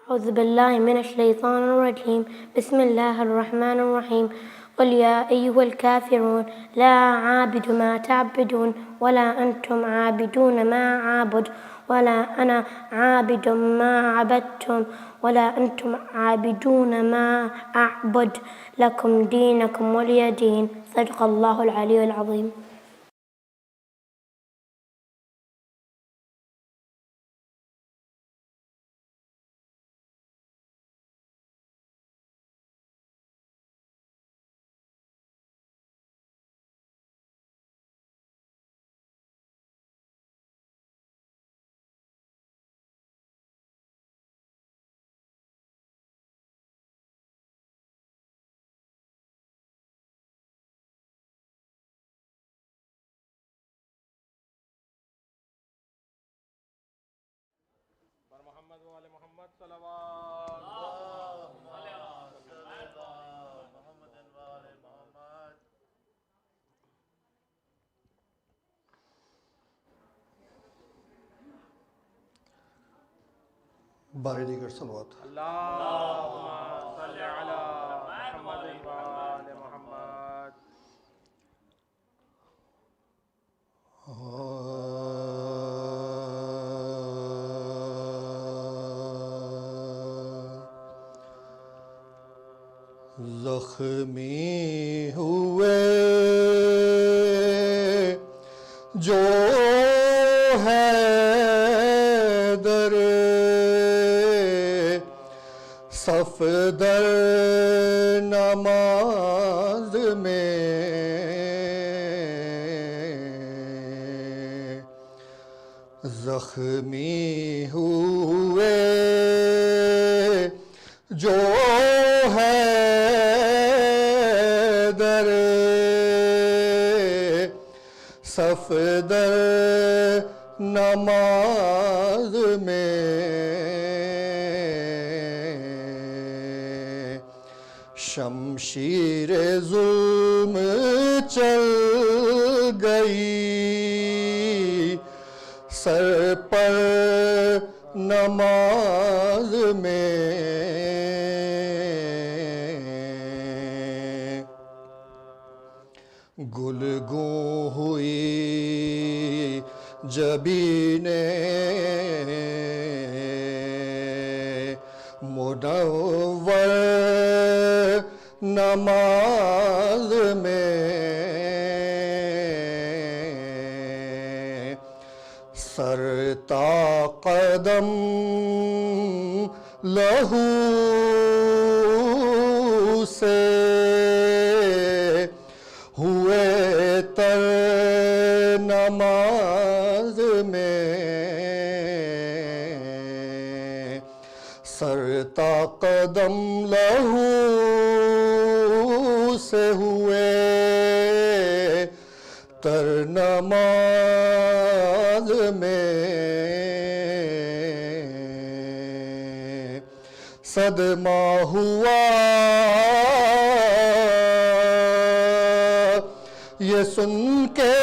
أعوذ بالله من الشيطان الرجيم. بسم الله الرحمن الرحيم. قل يا أيها الكافرون لا عابد ما تعبدون ولا أنتم عابدون ما عابد ولا أنا عابد ما عبدتم ولا أنتم عابدون ما أعبد لكم دينكم ولي دين. صدق الله العلي العظيم. محمد وعلى محمد صلوات اللهم صل على محمد وعلى محمد. بارے دیگر صلوات. اللهم صل على محمد وعلى محمد. زخمی ہوئے جو ہے در صف در نماز میں زخمی ہوئے جو ہے در صف در نماز میں شمشیر ظلم چل گئی سر پر نماز میں گلگوں ہوئی جبینِ منور نماز میں سر تا قدم لہو سے ہوئے تر نماز میں سر تا قدم لہو سے ہوئے تر نماز میں صدمہ ہوا یہ سن کے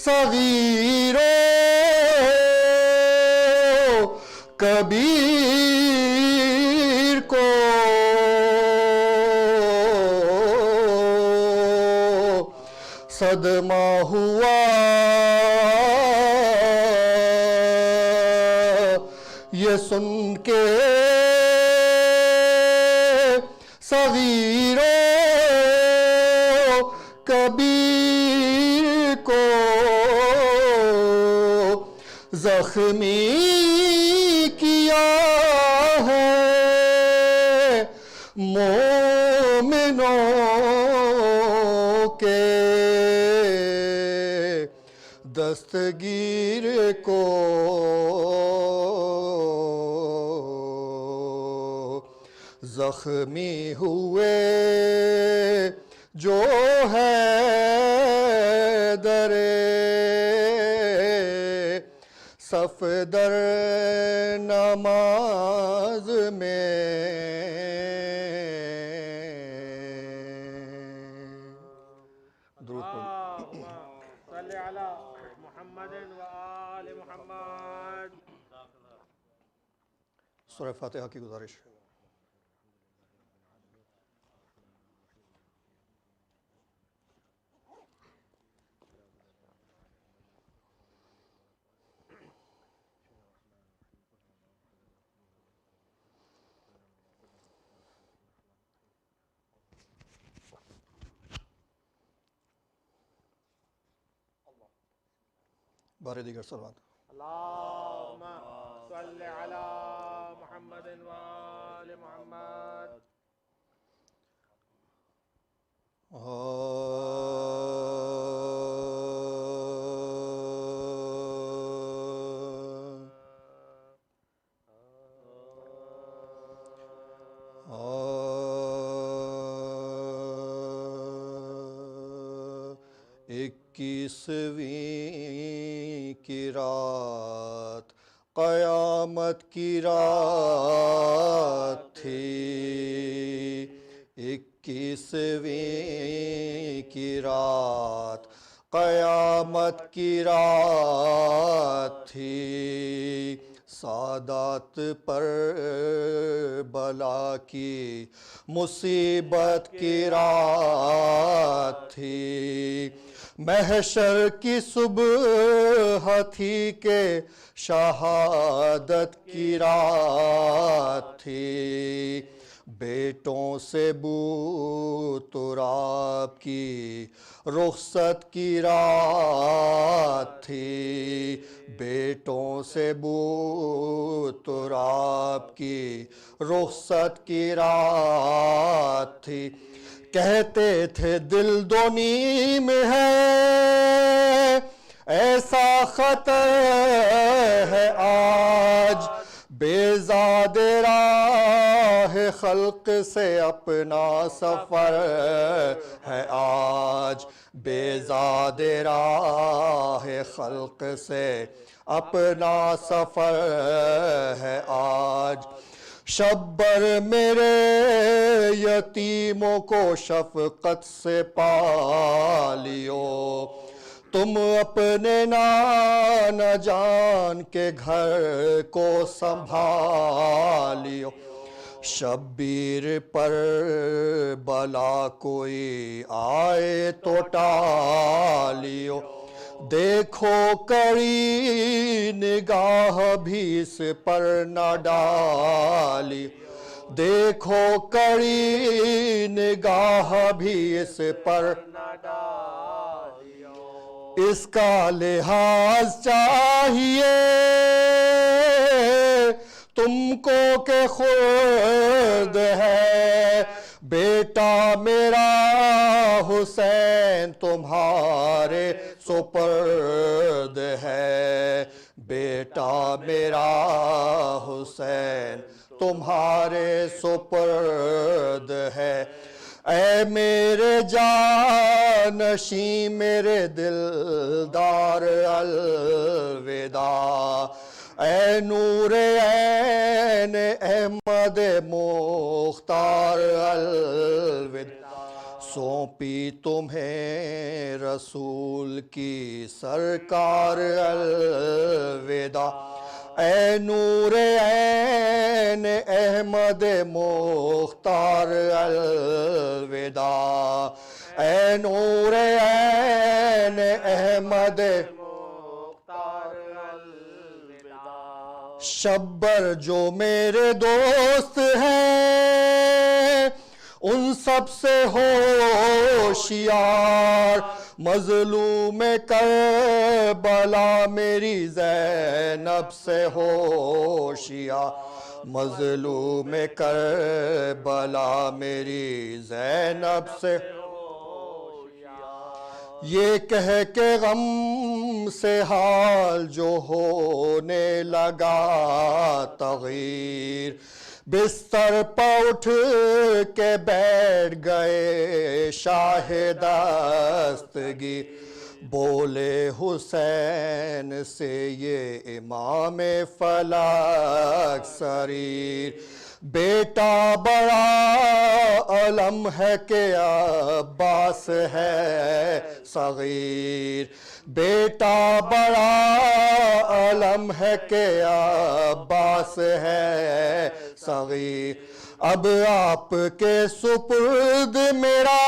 صغیروں کبیر کو صدمہ ہوا یہ سن کے صغیروں کبیر کو زخمی کیا ہے مومنوں کے دستگیر کو زخمی ہوئے جو ہے در صف در نماز میں اللهم صل على محمد وآل محمد. سورہ فاتحہ کی گزارش. بارے دیگر سلوات. اللہم صلی علی محمد و آل محمد. اکیسویں کی رات قیامت کی رات تھی. اکیسویں کی رات قیامت کی رات تھی. سادات پر بلا کی مصیبت کی رات تھی. محشر کی صبح تھی کہ شہادت کی رات تھی. بیٹوں سے بو تراب کی رخصت کی رات تھی. بیٹوں سے بو تراب کی رخصت کی رات تھی. کہتے تھے دل دو نیم ہے ایسا خطر ہے آج. بیزاد راہ خلق سے اپنا سفر ہے آج. بیزاد راہ خلق سے اپنا سفر ہے آج. شبر میرے یتیموں کو شفقت سے پالیو. تم اپنے نانا جان کے گھر کو سنبھالیو. شبیر پر بلا کوئی آئے تو ٹالیو. دیکھو کڑی نگاہ بھی اس پر نہ ڈالی. دیکھو کڑی نگاہ بھی اس پر نہ ڈالی. اس کا لحاظ چاہیے تم کو کہ خود ہے بیٹا میرا حسین تمہارے سپرد ہے. بیٹا میرا حسین تمہارے سپرد ہے. اے میرے جانشین میرے دلدار الوداع. اے نور عین احمد مختار الوداع. سونپی تمہیں رسول کی سرکار الوداع. اے نور عین احمد مختار الوداع. اے نور عین احمد مختار الوداع. شبر جو میرے دوست ہیں ان سب سے ہوشیار. مظلوم کربلا میری زینب سے ہوشیار. مظلوم کربلا میری زینب سے ہوشیار. یہ کہہ کے غم سے حال جو ہونے لگا تغیر. بستر پہ اٹھ کے بیٹھ گئے شاہ دستگیر. بولے حسین سے یہ امام فلک سریر. بیٹا بڑا علم ہے کہ عباس ہے صغیر، بیٹا بڑا علم ہے کہ عباس ہے صغیر، اب آپ کے سپرد میرا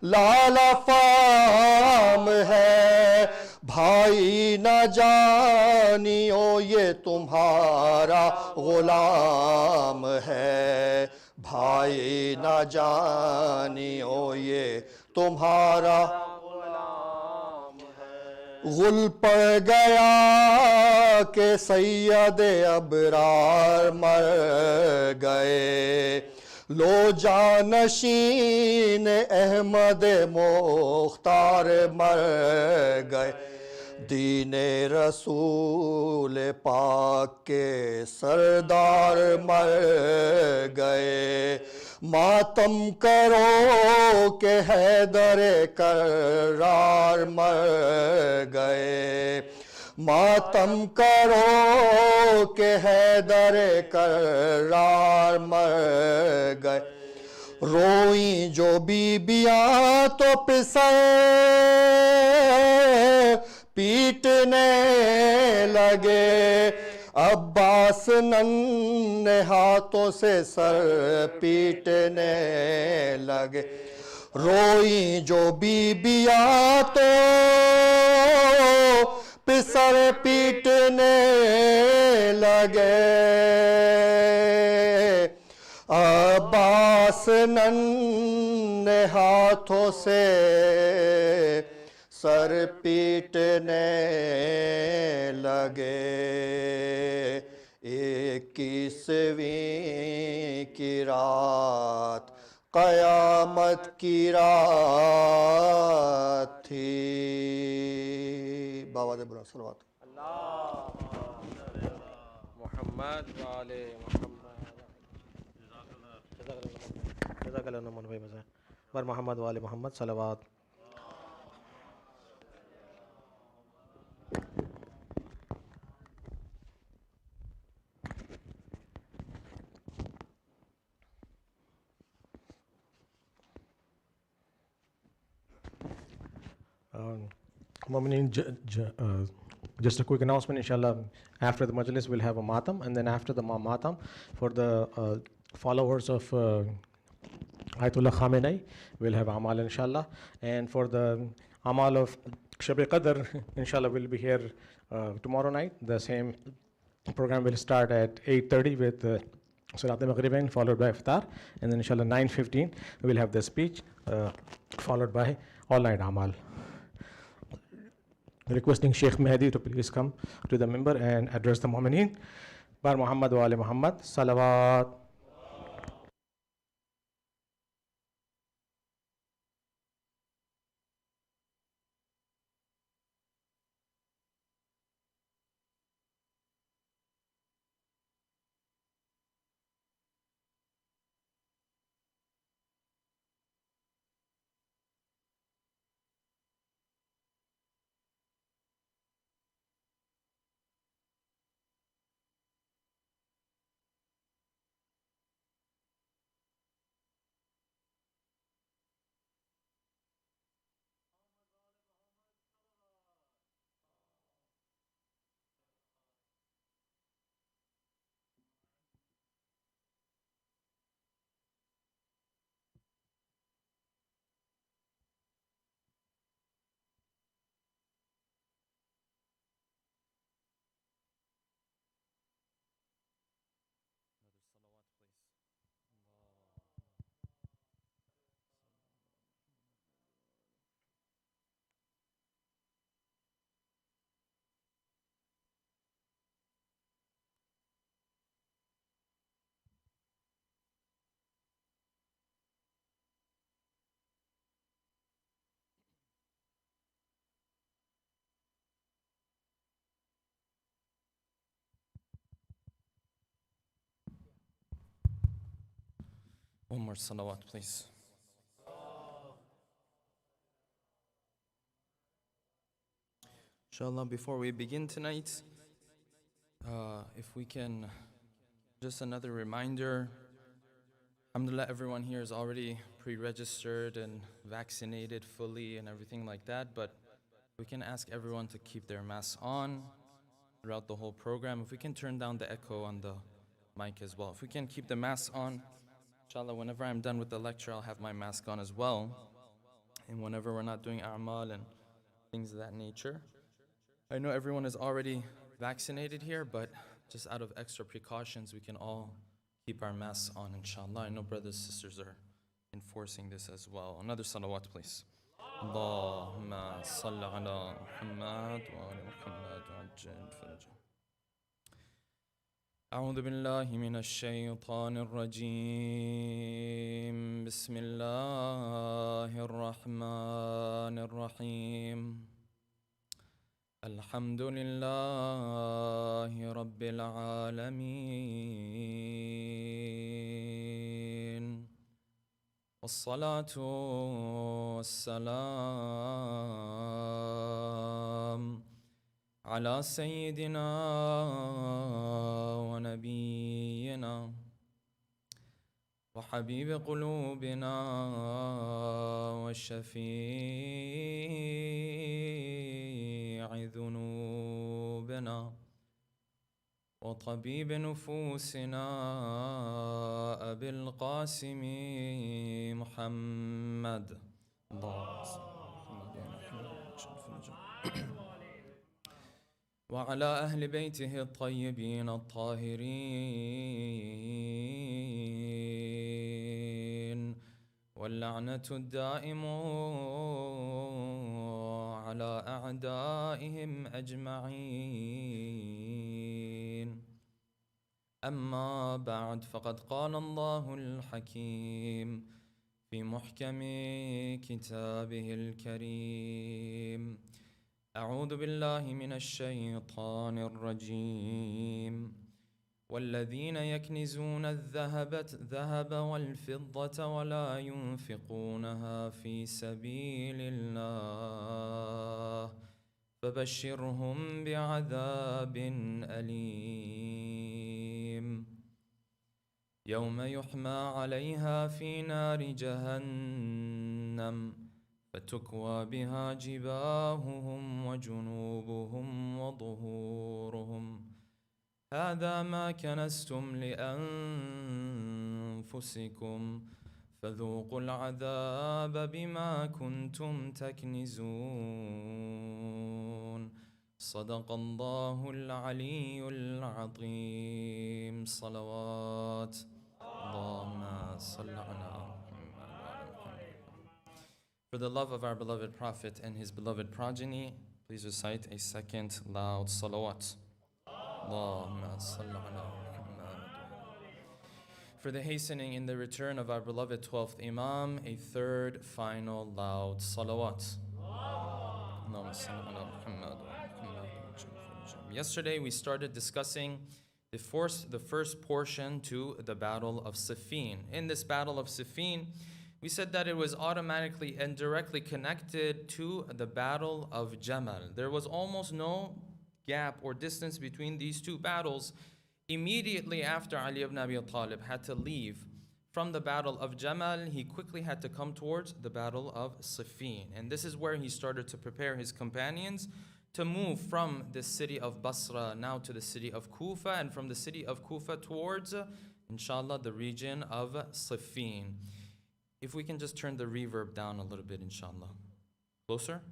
لالا فام ہے، بھائی نہ جانیو یہ تمہارا غلام ہے، بھائی نہ جانیو یہ تمہارا غل پڑ گیا کہ سید ابرار مر گئے، لو جانشین احمد مختار مر گئے، دین رسول پاک کے سردار مر گئے، ماتم کرو کہ حیدر کرار مر گئے، ماتم کرو کہ حیدر کرار مر گئے، روئیں جو بیبیاں تو پسر پیٹنے لگے، عباس ننھے ہاتھوں سے سر پیٹنے لگے، روئیں جو بیبیاں تو پسر پیٹنے لگے، عباس ننھے ہاتھوں سے سر پیٹنے لگے، 21ویں کی رات قیامت کی رات تھی۔ باواد برا صلوات محمد والے محمد، جزاک اللہ نعمان بھائی بزائے بر محمد والے محمد صلوات۔ Mu'mineen, just a quick announcement, inshallah, after the majlis we'll have a matam, and then after the matam, for the followers of Ayatollah Khamenei, we'll have amal inshallah, and for the amal of Shab Qadr, inshallah, we'll be here tomorrow night. The same program will start at 8:30 with Salat al-Maghribain, followed by Iftar, and then inshallah 9:15 we'll have the speech, followed by all night amal. Requesting Shaykh Mahdi to please come to the minbar and address the Mu'mineen. Bar Muhammad wa ali Muhammad, salawat. One more salawat, please. Inshallah, before we begin tonight, if we can Just another reminder, alhamdulillah, everyone here is already pre-registered and vaccinated fully and everything like that, but we can ask everyone to keep their masks on throughout the whole program. If we can turn down the echo on the mic as well. If we can keep the masks on, inshallah, whenever I'm done with the lecture, I'll have my mask on as well. And whenever we're not doing a'mal and things of that nature. I know everyone is already vaccinated here, but just out of extra precautions, we can all keep our masks on, inshallah. I know brothers and sisters are enforcing this as well. Another salawat, please. Allahumma salli ala Muhammad wa ala Muhammad wa ajil farajah. أعوذ بالله من الشيطان الرجيم بسم الله الرحمن الرحيم الحمد لله رب العالمين والصلاة والسلام على سيدنا ونبينا وحبيب قلوبنا وشفيع ذنوبنا وطبيب نفوسنا أبي القاسم محمد وعلى أهل بيته الطيبين الطاهرين واللعنة الدائم على أعدائهم أجمعين أما بعد فقد قال الله الحكيم في محكم كتابه الكريم أعوذ بالله من الشيطان الرجيم والذين يكنزون الذهب والفضة ولا ينفقونها في سبيل الله فبشرهم بعذاب أليم يوم يحمى عليها في نار جهنم فتكوى بها جباههم وجنوبهم وظهورهم هذا ما كنزتم لأنفسكم فذوقوا العذاب بما كنتم تكنزون صدق الله العلي العظيم صلوات اللهم صل على For the love of our beloved Prophet and his beloved progeny, please recite a second loud salawat. Allahumma salli ala Muhammad. For the hastening in the return of our beloved 12th Imam, a third final loud salawat. Allahumma salli ala Muhammad. Yesterday we started discussing the first portion to the Battle of Siffin. In this Battle of Siffin, we said that it was automatically and directly connected to the Battle of Jamal. There was almost no gap or distance between these two battles. Immediately after Ali ibn Abi Talib had to leave from the Battle of Jamal, he quickly had to come towards the Battle of Siffin. And this is where he started to prepare his companions to move from the city of Basra now to the city of Kufa, and from the city of Kufa towards, inshallah, the region of Siffin. If we can just turn the reverb down a little bit, inshallah. Closer?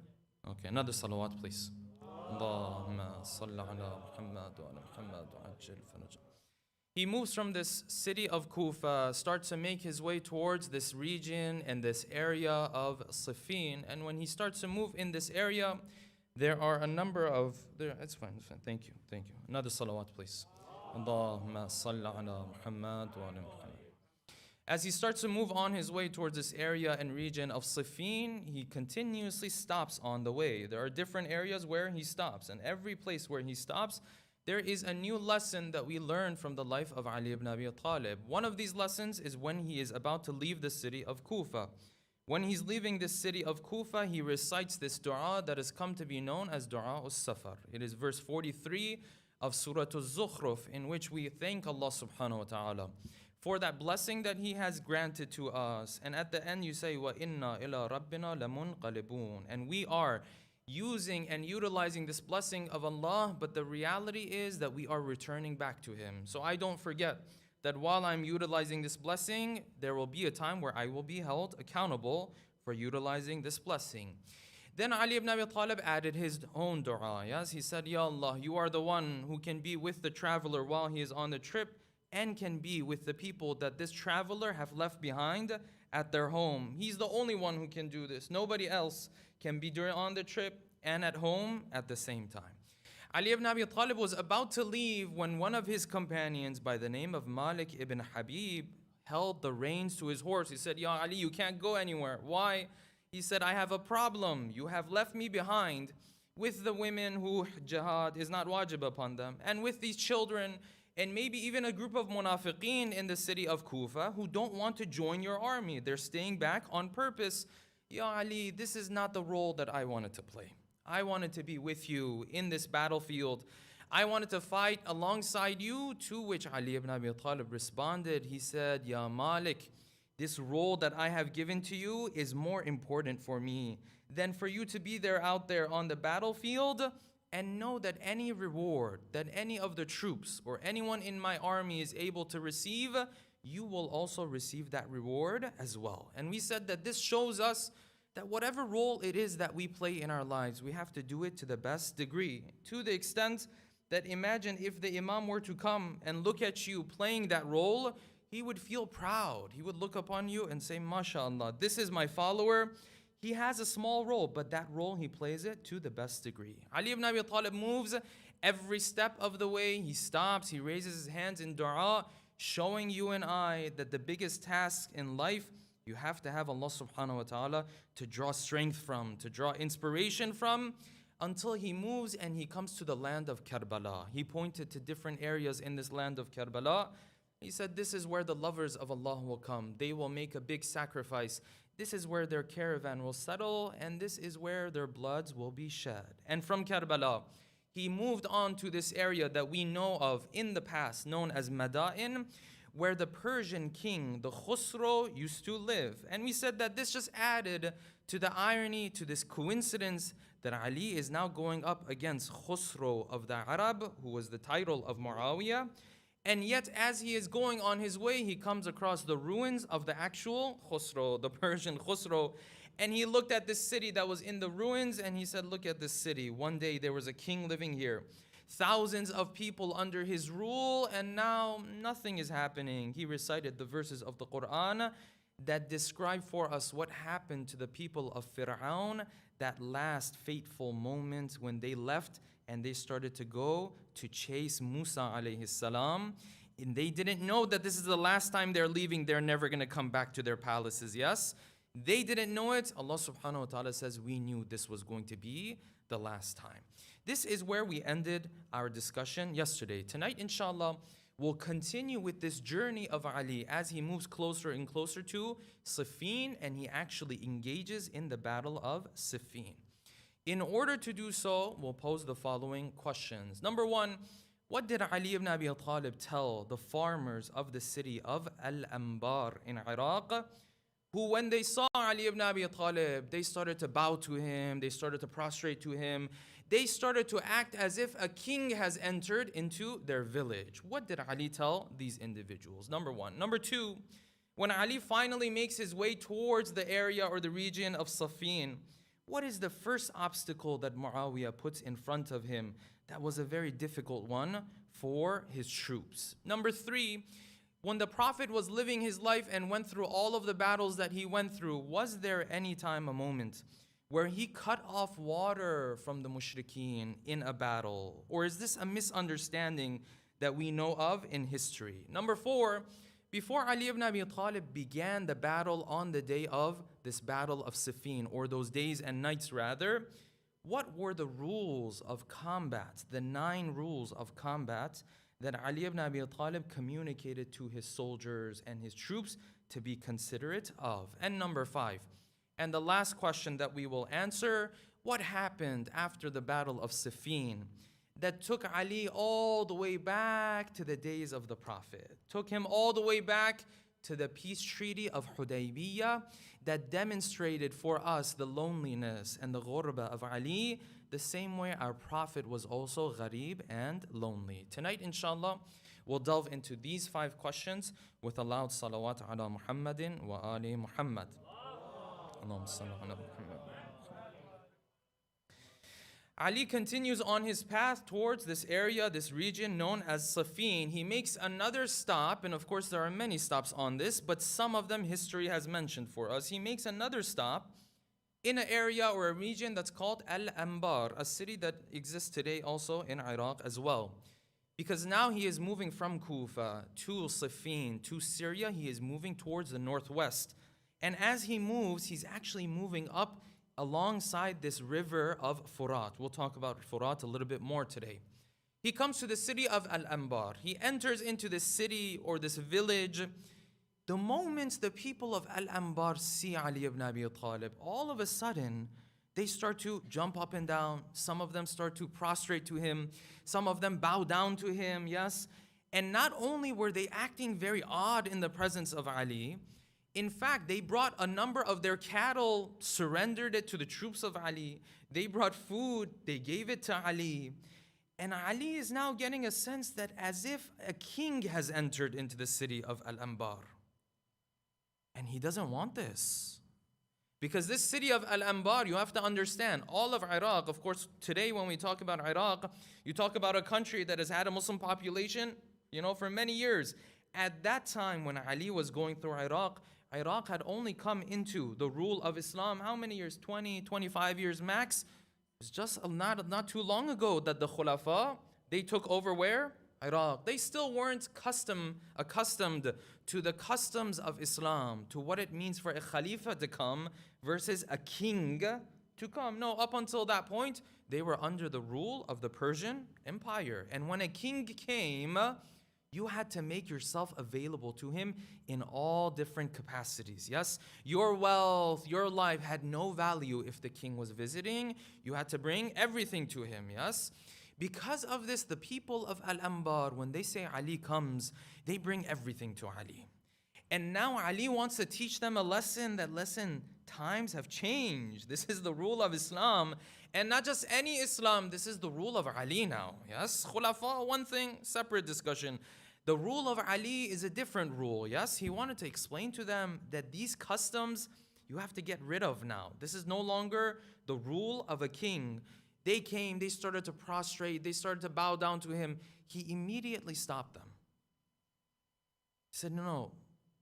Okay, another salawat, please. Allahumma salli ala Muhammad wa ala Muhammad wa ajil farajah. He moves from this city of Kufa, starts to make his way towards this region and this area of Siffin. And when he starts to move in this area, there are a number of, it's fine, thank you. Another salawat, please. Allahumma salli ala Muhammad wa ala Muhammad. As he starts to move on his way towards this area and region of Siffin, he continuously stops on the way. There are different areas where he stops, and every place where he stops, there is a new lesson that we learn from the life of Ali ibn Abi Talib. One of these lessons is when he is about to leave the city of Kufa. When he's leaving this city of Kufa, he recites this dua that has come to be known as Dua al-Safar. It is verse 43 of Surah Al-Zukhruf, in which we thank Allah subhanahu wa ta'ala for that blessing that He has granted to us. And at the end you say, وَإِنَّا إِلَىٰ رَبِّنَا لَمُنْقَلِبُونَ. And we are using and utilizing this blessing of Allah, but the reality is that we are returning back to Him. So I don't forget that while I'm utilizing this blessing, there will be a time where I will be held accountable for utilizing this blessing. Then Ali ibn Abi Talib added his own dua. Yes, he said, Ya Allah, you are the one who can be with the traveler while he is on the trip and can be with the people that this traveler have left behind at their home. He's the only one who can do this. Nobody else can be on the trip and at home at the same time. Ali ibn Abi Talib was about to leave when one of his companions by the name of Malik ibn Habib held the reins to his horse. He said, Ya Ali, you can't go anywhere. Why? He said, I have a problem. You have left me behind with the women who jihad is not wajib upon them, and with these children, and maybe even a group of munafiqeen in the city of Kufa who don't want to join your army. They're staying back on purpose. Ya Ali, this is not the role that I wanted to play. I wanted to be with you in this battlefield. I wanted to fight alongside you, to which Ali ibn Abi Talib responded. He said, Ya Malik, this role that I have given to you is more important for me than for you to be there out there on the battlefield and know that any reward that any of the troops or anyone in my army is able to receive, you will also receive that reward as well. And we said that this shows us that whatever role it is that we play in our lives, we have to do it to the best degree, to the extent that imagine if the imam were to come and look at you playing that role, he would feel proud. He would look upon you and say, MashaAllah, this is my follower. He has a small role, but that role he plays it to the best degree. Ali ibn Abi Talib moves every step of the way. He stops, he raises his hands in dua, showing you and I that the biggest task in life, you have to have Allah subhanahu wa ta'ala to draw strength from, to draw inspiration from, until he moves and he comes to the land of Karbala. He pointed to different areas in this land of Karbala. He said, this is where the lovers of Allah will come. They will make a big sacrifice. This is where their caravan will settle, and this is where their bloods will be shed. And from Karbala, he moved on to this area that we know of in the past, known as Madain, where the Persian king, the Khusro, used to live. And we said that this just added to the irony, to this coincidence, that Ali is now going up against Khusro of the Arab, who was the title of Muawiyah. And yet, as he is going on his way, he comes across the ruins of the actual Khusro, the Persian Khusro. And he looked at this city that was in the ruins, and he said, look at this city. One day there was a king living here. Thousands of people under his rule, and now nothing is happening. He recited the verses of the Quran that describe for us what happened to the people of Fir'aun, that last fateful moment when they left and they started to go to chase Musa alayhi salam. And they didn't know that this is the last time they're leaving. They're never going to come back to their palaces, yes? They didn't know it. Allah subhanahu wa ta'ala says, we knew this was going to be the last time. This is where we ended our discussion yesterday. Tonight, inshallah, we'll continue with this journey of Ali as he moves closer and closer to Siffin, and he actually engages in the battle of Siffin. In order to do so, we'll pose the following questions. Number one, what did Ali ibn Abi Talib tell the farmers of the city of Al-Anbar in Iraq, who when they saw Ali ibn Abi Talib, they started to bow to him, they started to prostrate to him, they started to act as if a king has entered into their village. What did Ali tell these individuals? Number one. Number two, when Ali finally makes his way towards the area or the region of Siffin, what is the first obstacle that Muawiyah puts in front of him that was a very difficult one for his troops? Number three, when the Prophet was living his life and went through all of the battles that he went through, was there any time, a moment, where he cut off water from the mushrikeen in a battle? Or is this a misunderstanding that we know of in history? Number four, before Ali ibn Abi Talib began the battle on the day of this battle of Siffin, or those days and nights rather, what were the rules of combat, the 9 rules of combat that Ali ibn Abi Talib communicated to his soldiers and his troops to be considerate of? And number 5, and the last question that we will answer, what happened after the battle of Siffin? that took Ali all the way back to the days of the Prophet, took him all the way back to the peace treaty of Hudaybiyah that demonstrated for us the loneliness and the ghurba of Ali, the same way our Prophet was also gharib and lonely. Tonight, inshallah, we'll delve into these 5 questions with a loud salawat ala Muhammadin wa ali Muhammad. Allahumma salli ala Muhammad. Ali continues on his path towards this area, this region known as Siffin. He makes another stop, and of course there are many stops on this, but some of them history has mentioned for us. He makes another stop in an area or a region that's called Al-Anbar, a city that exists today also in Iraq as well. Because now he is moving from Kufa to Siffin, to Syria. He is moving towards the northwest. And as he moves, he's actually moving up alongside this river of Furat. We'll talk about Furat a little bit more today. He comes to the city of Al-Anbar. He enters into this city or this village. The moment the people of Al-Anbar see Ali ibn Abi Talib, all of a sudden, they start to jump up and down. Some of them start to prostrate to him. Some of them bow down to him, yes. And not only were they acting very odd in the presence of Ali, in fact, they brought a number of their cattle, surrendered it to the troops of Ali. They brought food, they gave it to Ali. And Ali is now getting a sense that as if a king has entered into the city of Al-Anbar. And he doesn't want this. Because this city of Al-Anbar, you have to understand, all of Iraq, of course, today when we talk about Iraq, you talk about a country that has had a Muslim population, for many years. At that time when Ali was going through Iraq, Iraq had only come into the rule of Islam, how many years? 20, 25 years max. It's just not too long ago that the Khulafa, they took over where? Iraq. They still weren't accustomed to the customs of Islam, to what it means for a Khalifa to come versus a king to come. No, up until that point, they were under the rule of the Persian Empire. And when a king came, you had to make yourself available to him in all different capacities. Yes, your wealth, your life had no value if the king was visiting. You had to bring everything to him. Yes, because of this, the people of Al-Anbar, when they say Ali comes, they bring everything to Ali. And now Ali wants to teach them a lesson that, times have changed. This is the rule of Islam. And not just any Islam, this is the rule of Ali now. Yes, Khulafa, one thing, separate discussion. The rule of Ali is a different rule. Yes, he wanted to explain to them that these customs you have to get rid of now. This is no longer the rule of a king. They came, they started to prostrate, they started to bow down to him. He immediately stopped them. He said, no.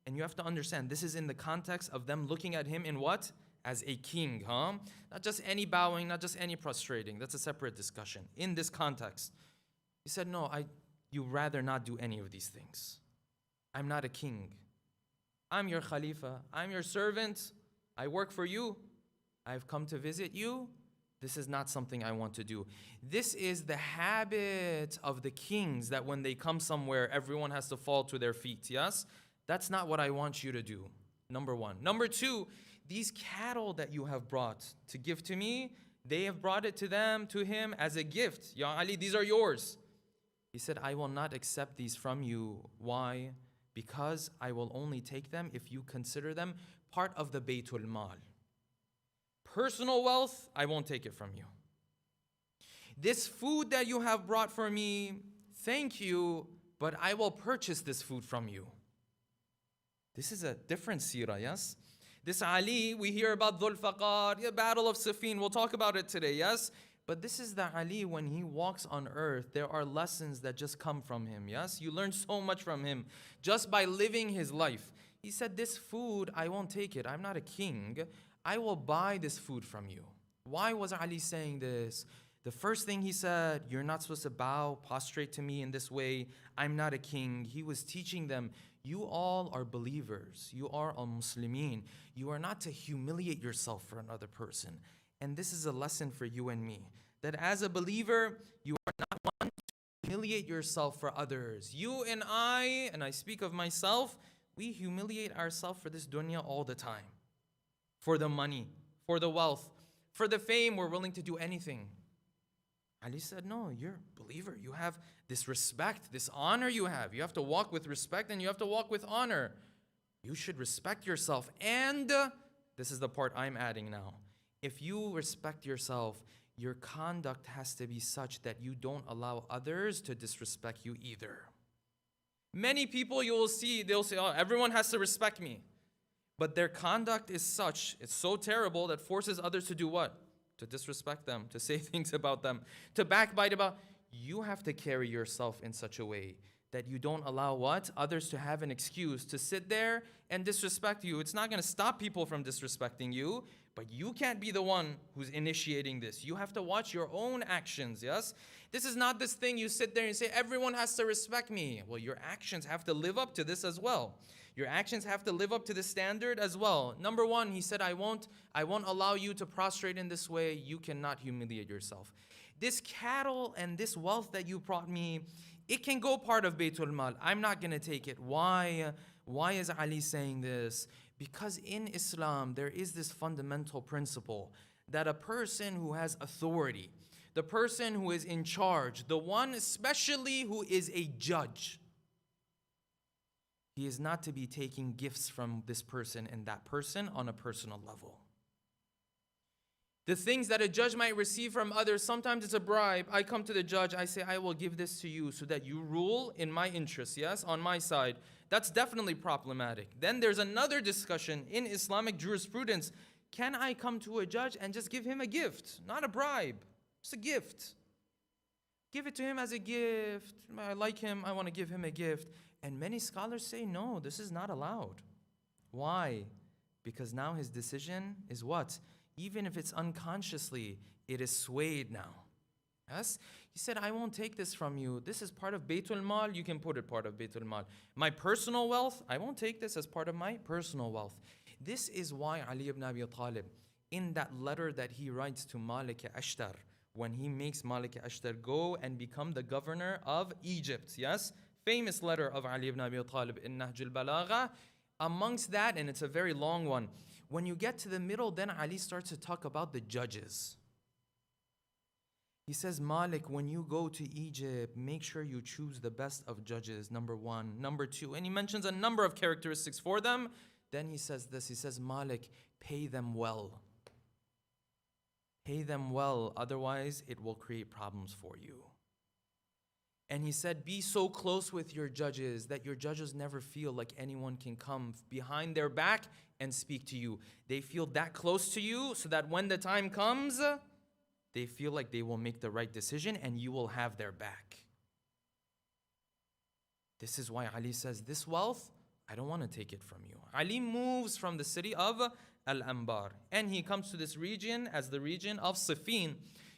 And you have to understand, this is in the context of them looking at him in what? As a king, huh? Not just any bowing, not just any prostrating. That's a separate discussion. In this context, he said, no, you'd rather not do any of these things. I'm not a king. I'm your Khalifa. I'm your servant. I work for you. I've come to visit you. This is not something I want to do. This is the habit of the kings that when they come somewhere, everyone has to fall to their feet, yes? That's not what I want you to do, number one. Number two, these cattle that you have brought to give to me, they have brought it to him as a gift. Ya Ali, these are yours. He said, I will not accept these from you. Why? Because I will only take them if you consider them part of the Baytul Mal. Personal wealth, I won't take it from you. This food that you have brought for me, thank you, but I will purchase this food from you. This is a different seerah, yes? This Ali, we hear about Dhulfaqar, the Battle of Siffin, we'll talk about it today, yes? But this is the Ali when he walks on earth. There are lessons that just come from him, yes? You learn so much from him just by living his life. He said, this food, I won't take it. I'm not a king. I will buy this food from you. Why was Ali saying this? The first thing he said, you're not supposed to bow, prostrate to me in this way. I'm not a king. He was teaching them, you all are believers. You are al-Muslimin. You are not to humiliate yourself for another person. And this is a lesson for you and me, that as a believer, you are not one to humiliate yourself for others. You and I speak of myself, we humiliate ourselves for this dunya all the time. For the money, for the wealth, for the fame, we're willing to do anything. Ali said, no, you're a believer. You have this respect, this honor you have. You have to walk with respect and you have to walk with honor. You should respect yourself. And this is the part I'm adding now. If you respect yourself, your conduct has to be such that you don't allow others to disrespect you either. Many people you will see, they'll say, oh, everyone has to respect me. But their conduct is such, it's so terrible that forces others to do what? To disrespect them, to say things about them, to backbite about. You have to carry yourself in such a way that you don't allow what? Others to have an excuse to sit there and disrespect you. It's not going to stop people from disrespecting you, but you can't be the one who's initiating this. You have to watch your own actions, yes? This is not this thing you sit there and say, everyone has to respect me. Well, your actions have to live up to this as well. Your actions have to live up to the standard as well. Number one, he said, I won't allow you to prostrate in this way. You cannot humiliate yourself. This cattle and this wealth that you brought me, it can go part of Baytul Mal. I'm not going to take it. Why? Why is Ali saying this? Because in Islam, there is this fundamental principle that a person who has authority, the person who is in charge, the one especially who is a judge, he is not to be taking gifts from this person and that person on a personal level. The things that a judge might receive from others, sometimes it's a bribe. I come to the judge, I say, I will give this to you so that you rule in my interest, yes, on my side. That's definitely problematic. Then there's another discussion in Islamic jurisprudence. Can I come to a judge and just give him a gift? Not a bribe, just a gift. Give it to him as a gift. I like him, I want to give him a gift. And many scholars say, no, this is not allowed. Why? Because now his decision is what? Even if it's unconsciously, it is swayed now. Yes? He said, I won't take this from you. This is part of Baytul Mal. You can put it part of Baytul Mal. My personal wealth, I won't take this as part of my personal wealth. This is why Ali ibn Abi Talib, in that letter that he writes to Malik Ashtar, when he makes Malik Ashtar go and become the governor of Egypt, yes? Famous letter of Ali ibn Abi Talib in Nahj al-Balagha. Amongst that, and it's a very long one, when you get to the middle, then Ali starts to talk about the judges. He says, Malik, when you go to Egypt, make sure you choose the best of judges, number one. Number two, and he mentions a number of characteristics for them. Then he says this, he says, Malik, pay them well. Pay them well, otherwise it will create problems for you. And he said, be so close with your judges that your judges never feel like anyone can come behind their back and speak to you. They feel that close to you so that when the time comes, they feel like they will make the right decision and you will have their back. This is why Ali says, this wealth, I don't want to take it from you. Ali moves from the city of Al-Anbar and he comes to this region as the region of Siffin.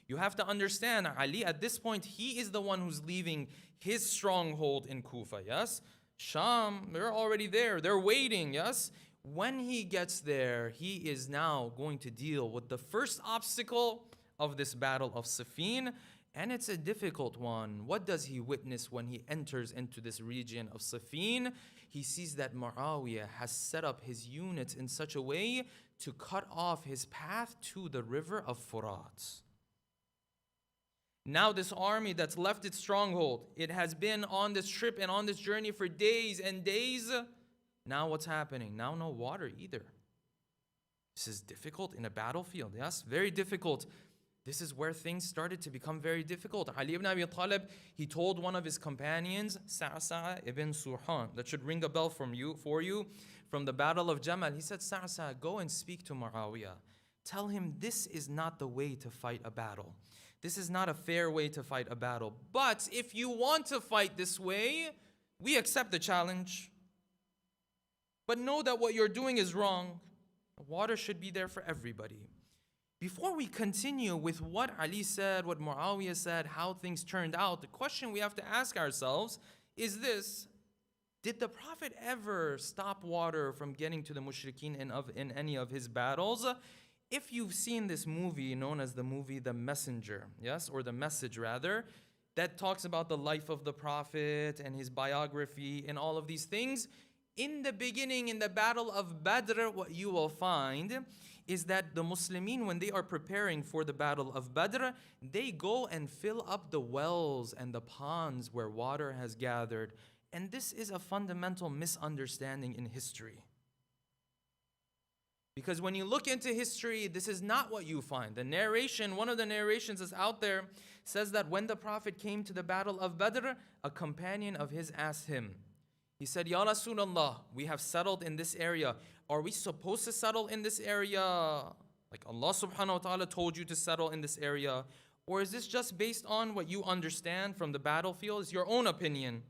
You have to understand, Ali at this point, he is the one who's leaving his stronghold in Kufa, yes? Sham, they're already there, they're waiting, yes? When he gets there, he is now going to deal with the first obstacle of this battle of Siffin, and it's a difficult one. What does he witness when he enters into this region of Siffin? He sees that Muawiyah has set up his units in such a way to cut off his path to the river of Furat. Now this army that's left its stronghold, it has been on this trip and on this journey for days and days. Now what's happening? Now no water either. This is difficult in a battlefield, yes? Very difficult. This is where things started to become very difficult. Ali ibn Abi Talib, he told one of his companions, Sa'sa ibn Suhan, that should ring a bell for you, from the battle of Jamal. He said, Sa'sa, go and speak to Muawiyah. Tell him this is not the way to fight a battle. This is not a fair way to fight a battle. But if you want to fight this way, we accept the challenge. But know that what you're doing is wrong. Water should be there for everybody. Before we continue with what Ali said, what Muawiyah said, how things turned out, the question we have to ask ourselves is this: did the Prophet ever stop water from getting to the mushrikeen in any of his battles? If you've seen this movie known as the movie The Messenger, yes, or The Message rather, that talks about the life of the Prophet and his biography and all of these things, In the beginning, in the battle of Badr, what you will find is that the Muslimin, when they are preparing for the battle of Badr, they go and fill up the wells and the ponds where water has gathered. And this is a fundamental misunderstanding in history. Because when you look into history, this is not what you find. The narration, one of the narrations that's out there, says that when the Prophet came to the battle of Badr, a companion of his asked him, he said, Ya Rasulullah, we have settled in this area. Are we supposed to settle in this area? Like Allah subhanahu wa ta'ala told you to settle in this area? Or is this just based on what you understand from the battlefield? It's your own opinion.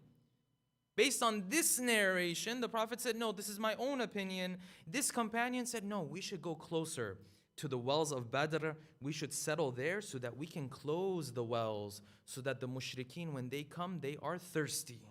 Based on this narration, the Prophet said, no, this is my own opinion. This companion said, no, we should go closer to the wells of Badr. We should settle there so that we can close the wells, so that the mushrikeen, when they come, they are thirsty.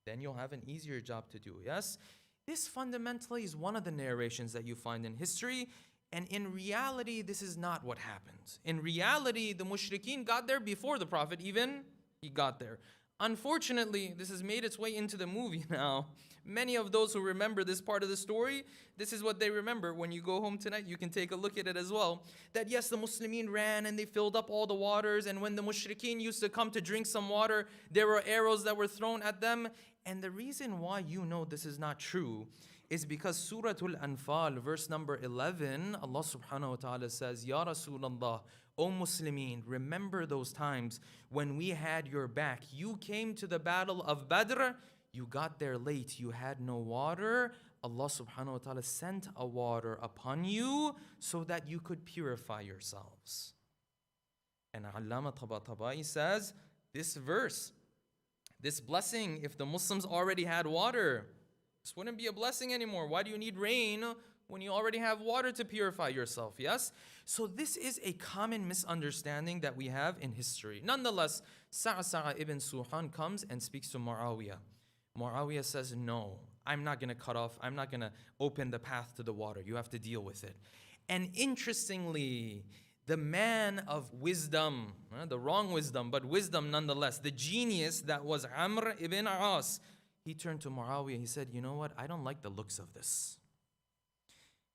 Then you'll have an easier job to do, yes? This fundamentally is one of the narrations that you find in history. And in reality, this is not what happens. In reality, the mushrikeen got there before the Prophet even he got there. Unfortunately, this has made its way into the movie now. Many of those who remember this part of the story, this is what they remember. When you go home tonight, you can take a look at it as well. That yes, the Muslimin ran and they filled up all the waters. And when the mushrikeen used to come to drink some water, there were arrows that were thrown at them. And the reason why you know this is not true is because Surah Al-Anfal, verse number 11, Allah subhanahu wa ta'ala says, Ya Rasulullah, O Muslimin, remember those times when we had your back. You came to the battle of Badr, you got there late, you had no water. Allah subhanahu wa ta'ala sent a water upon you so that you could purify yourselves. And Allama Tabatabai says, this verse, this blessing, if the Muslims already had water, this wouldn't be a blessing anymore. Why do you need rain when you already have water to purify yourself? Yes? So this is a common misunderstanding that we have in history. Nonetheless, Sa'sa'a ibn Suhan comes and speaks to Muawiyah. Muawiyah says, no, I'm not going to cut off. I'm not going to open the path to the water. You have to deal with it. And interestingly, the man of wisdom, the wrong wisdom, but wisdom nonetheless, the genius that was Amr ibn As, he turned to Muawiyah. He said, you know what? I don't like the looks of this.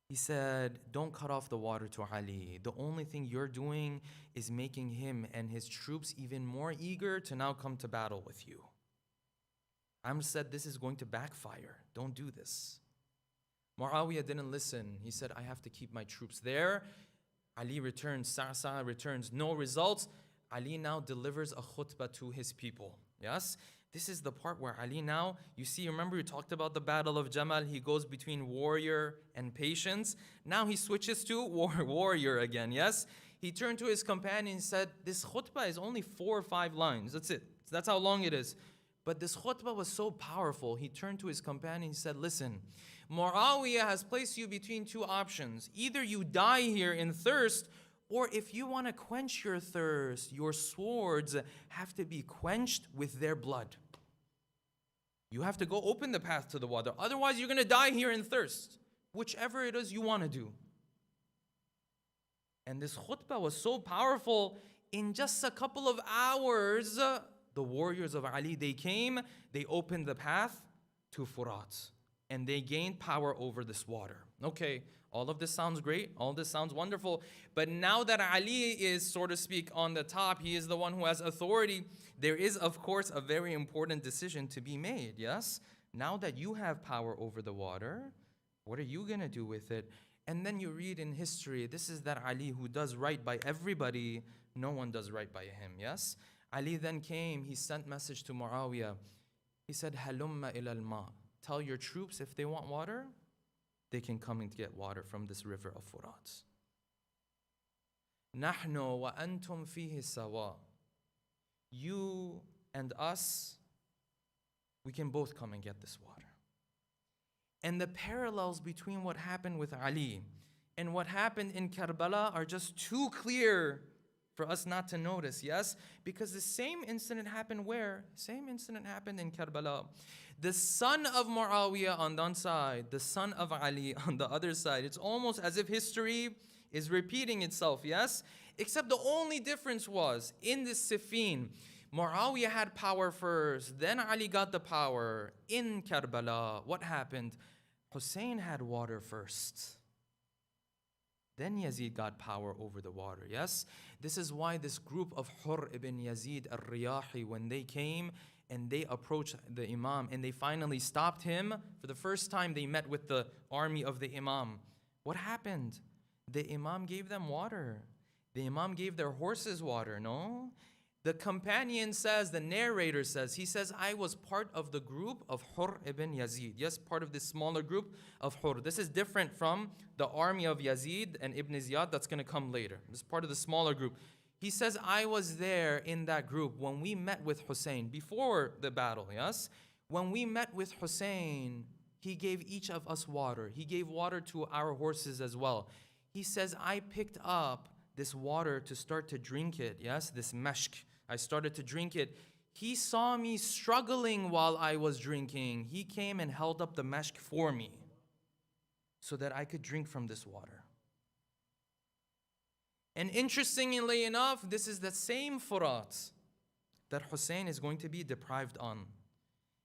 He said, don't cut off the water to Ali. The only thing you're doing is making him and his troops even more eager to now come to battle with you. Amr said, this is going to backfire. Don't do this. Muawiyah didn't listen. He said, I have to keep my troops there. Ali returns, Sa'sa returns, no results. Ali now delivers a khutbah to his people. Yes? This is the part where Ali now, you see, remember we talked about the battle of Jamal. He goes between warrior and patience. Now he switches to warrior again, yes? He turned to his companion and said, this khutbah is only 4 or 5 lines. That's it. That's how long it is. But this khutbah was so powerful. He turned to his companion and said, listen, Muawiyah has placed you between 2 options. Either you die here in thirst, or if you want to quench your thirst, your swords have to be quenched with their blood. You have to go open the path to the water. Otherwise, you're going to die here in thirst. Whichever it is you want to do. And this khutbah was so powerful. In just a couple of hours, the warriors of Ali, they came, they opened the path to Furat. And they gained power over this water. Okay, all of this sounds great. All of this sounds wonderful. But now that Ali is, so to speak, on the top, he is the one who has authority, there is, of course, a very important decision to be made, yes? Now that you have power over the water, what are you going to do with it? And then you read in history, this is that Ali who does right by everybody, no one does right by him, yes? Ali then came, he sent message to Muawiyah. He said, Halumma ila al-ma. Tell your troops if they want water, they can come and get water from this river of Furat. Nahnu wa antum fihi sawa. You and us, we can both come and get this water. And the parallels between what happened with Ali and what happened in Karbala are just too clear for us not to notice, yes? Because the same incident happened where? Same incident happened in Karbala. The son of Muawiyah on one side, the son of Ali on the other side. It's almost as if history is repeating itself, yes? Except the only difference was, in this Siffin, Muawiyah had power first, then Ali got the power. In Karbala, what happened? Hussein had water first. Then Yazid got power over the water, yes? This is why this group of Hur ibn Yazid al-Riyahi, when they came and they approached the Imam and they finally stopped him, for the first time they met with the army of the Imam. What happened? The Imam gave them water. The Imam gave their horses water, no? The companion says, the narrator says, he says, I was part of the group of Hur ibn Yazid. Yes, part of this smaller group of Hur. This is different from the army of Yazid and Ibn Ziyad that's going to come later. This is part of the smaller group. He says, I was there in that group when we met with Hussein before the battle, yes? When we met with Hussein, he gave each of us water. He gave water to our horses as well. He says, I picked up this water to start to drink it, yes? This mashk. I started to drink it. He saw me struggling while I was drinking. He came and held up the mashk for me so that I could drink from this water. And interestingly enough, this is the same Furat that Hussein is going to be deprived on.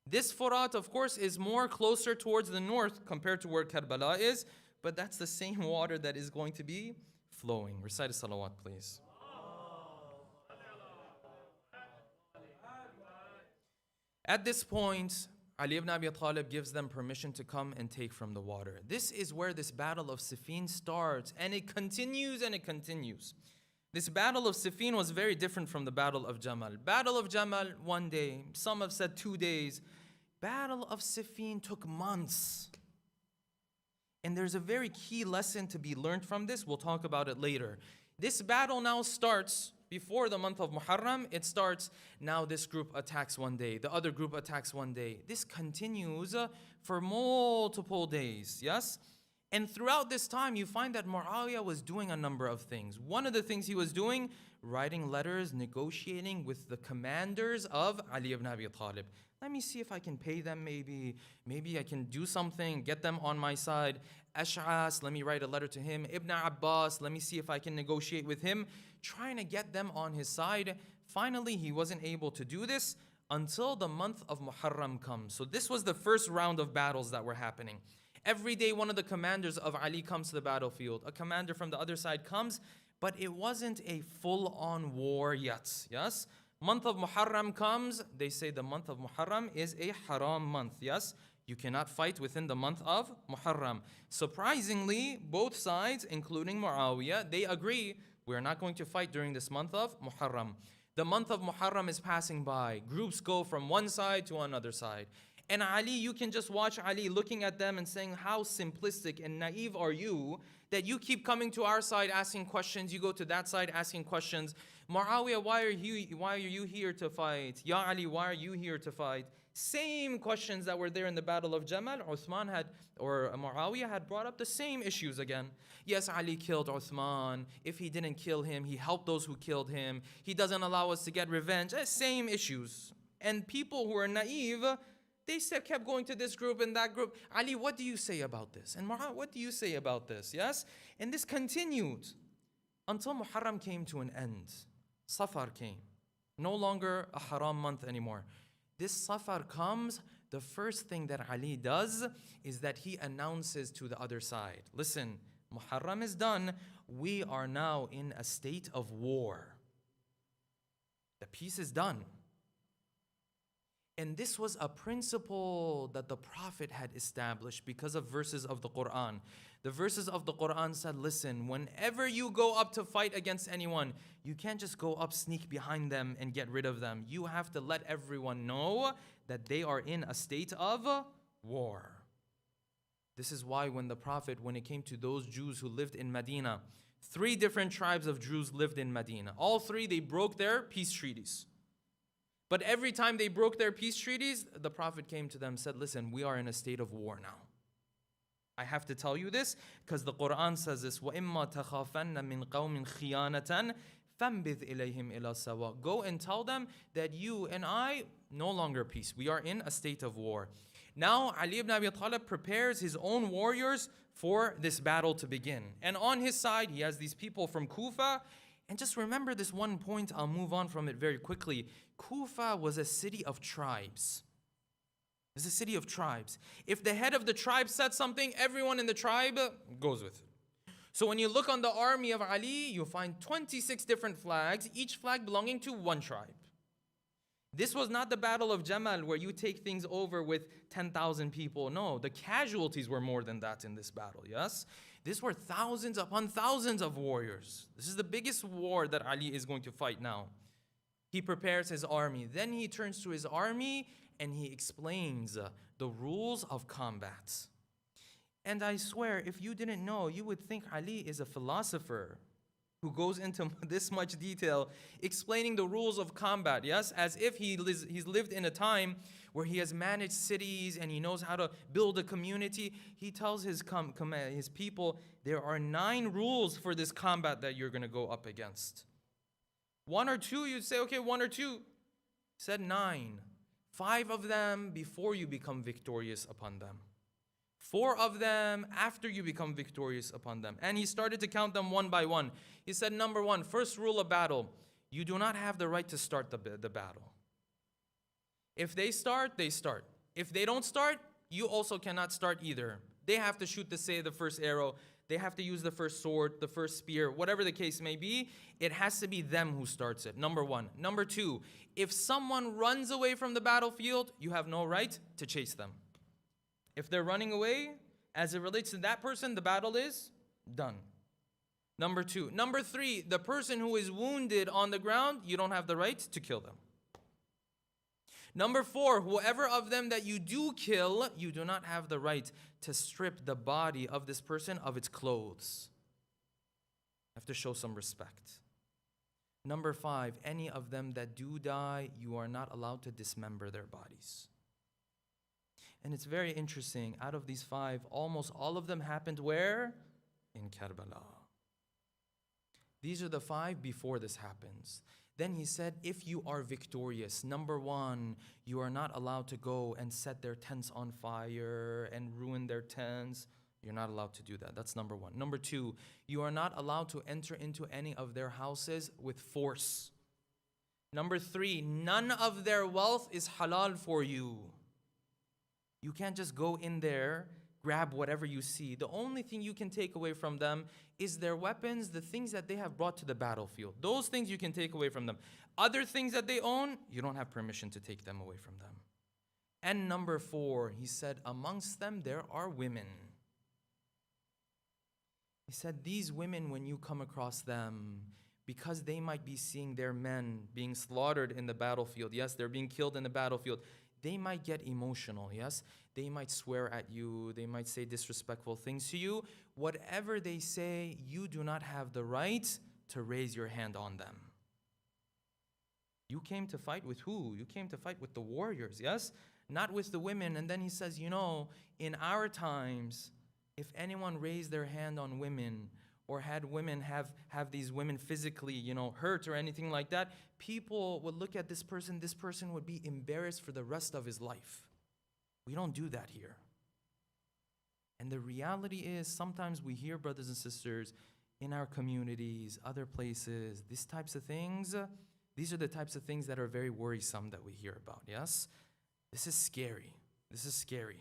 This Furat, of course, is more closer towards the north compared to where Karbala is, but that's the same water that is going to be flowing. Recite a salawat, please. At this point, Ali ibn Abi Talib gives them permission to come and take from the water. This is where this battle of Siffin starts, and it continues and it continues. This battle of Siffin was very different from the battle of Jamal. Battle of Jamal, 1 day. Some have said 2 days. Battle of Siffin took months. And there's a very key lesson to be learned from this. We'll talk about it later. This battle now starts before the month of Muharram. It starts, now this group attacks 1 day. The other group attacks 1 day. This continues for multiple days, yes? And throughout this time, you find that Muawiyah was doing a number of things. One of the things he was doing, writing letters, negotiating with the commanders of Ali ibn Abi Talib. Let me see if I can pay them maybe. Maybe I can do something, get them on my side. Ash'as, let me write a letter to him. Ibn Abbas, let me see if I can negotiate with him. Trying to get them on his side. Finally, he wasn't able to do this until the month of Muharram comes. So this was the first round of battles that were happening. Every day, one of the commanders of Ali comes to the battlefield. A commander from the other side comes, but it wasn't a full-on war yet, yes? Month of Muharram comes, they say the month of Muharram is a haram month, yes? You cannot fight within the month of Muharram. Surprisingly, both sides, including Muawiyah, they agree, we're not going to fight during this month of Muharram. The month of Muharram is passing by. Groups go from one side to another side. And Ali, you can just watch Ali looking at them and saying, how simplistic and naive are you that you keep coming to our side asking questions, you go to that side asking questions. Muawiyah, why are you here to fight? Ya Ali, why are you here to fight? Same questions that were there in the battle of Jamal. Muawiyah had brought up the same issues again. Yes, Ali killed Uthman. If he didn't kill him, he helped those who killed him. He doesn't allow us to get revenge. Same issues. And people who are naive, they kept going to this group and that group. Ali, what do you say about this? And Muhammad, what do you say about this? Yes? And this continued until Muharram came to an end. Safar came. No longer a haram month anymore. This Safar comes, the first thing that Ali does is that he announces to the other side, listen, Muharram is done. We are now in a state of war. The peace is done. And this was a principle that the Prophet had established because of verses of the Quran. The verses of the Quran said, listen, whenever you go up to fight against anyone, you can't just go up, sneak behind them and get rid of them. You have to let everyone know that they are in a state of war. This is why when the Prophet, when it came to those Jews who lived in Medina, 3 different tribes of Jews lived in Medina. All 3, they broke their peace treaties. But every time they broke their peace treaties, the Prophet came to them and said, listen, we are in a state of war now. I have to tell you this because the Quran says this, وَإِمَّا تَخَافَنَّ مِنْ قَوْمٍ خِيَانَةً فَانْبِذْ إِلَيْهِمْ إِلَى سَوَاءٍ. Go and tell them that you and I, no longer peace. We are in a state of war. Now, Ali ibn Abi Talib prepares his own warriors for this battle to begin. And on his side, he has these people from Kufa, And just remember this one point, I'll move on from it very quickly. Kufa was a city of tribes. It's a city of tribes. If the head of the tribe said something, everyone in the tribe goes with it. So when you look on the army of Ali, you'll find 26 different flags, each flag belonging to one tribe. This was not the battle of Jamal where you take things over with 10,000 people. No, the casualties were more than that in this battle, yes? These were thousands upon thousands of warriors. This is the biggest war that Ali is going to fight now. He prepares his army. Then he turns to his army and he explains the rules of combat. And I swear, if you didn't know, you would think Ali is a philosopher who goes into this much detail explaining the rules of combat, yes? As if he's lived in a time where he has managed cities and he knows how to build a community. He tells his people, there are 9 rules for this combat that you're going to go up against. 1 or 2, you'd say, okay, 1 or 2. He said 9. 5 of them before you become victorious upon them. 4 of them after you become victorious upon them. And he started to count them one by one. He said, number 1, first rule of battle, you do not have the right to start the battle. If they start, they start. If they don't start, you also cannot start either. They have to shoot the first arrow. They have to use the first sword, the first spear, whatever the case may be. It has to be them who starts it, number 1. Number 2, if someone runs away from the battlefield, you have no right to chase them. If they're running away, as it relates to that person, the battle is done. Number 2. Number 3, the person who is wounded on the ground, you don't have the right to kill them. Number 4, whoever of them that you do kill, you do not have the right to strip the body of this person of its clothes. You have to show some respect. Number 5, any of them that do die, you are not allowed to dismember their bodies. And it's very interesting, out of these 5, almost all of them happened where? In Karbala. These are the 5 before this happens. Then he said, if you are victorious, number 1, you are not allowed to go and set their tents on fire and ruin their tents. You're not allowed to do that. That's number 1. Number 2, you are not allowed to enter into any of their houses with force. Number 3, none of their wealth is halal for you. You can't just go in there, grab whatever you see. The only thing you can take away from them is their weapons, the things that they have brought to the battlefield. Those things you can take away from them. Other things that they own, you don't have permission to take them away from them. And number 4, he said, amongst them there are women. He said, these women, when you come across them, because they might be seeing their men being slaughtered in the battlefield, yes, they're being killed in the battlefield, they might get emotional, yes? They might swear at you. They might say disrespectful things to you. Whatever they say, you do not have the right to raise your hand on them. You came to fight with who? You came to fight with the warriors, yes? Not with the women. And then he says, you know, in our times, if anyone raised their hand on women or had women have these women physically, hurt or anything like that, people would look at this person would be embarrassed for the rest of his life. We don't do that here. And the reality is, sometimes we hear, brothers and sisters, in our communities, other places, these types of things, these are the types of things that are very worrisome that we hear about, yes? This is scary. This is scary.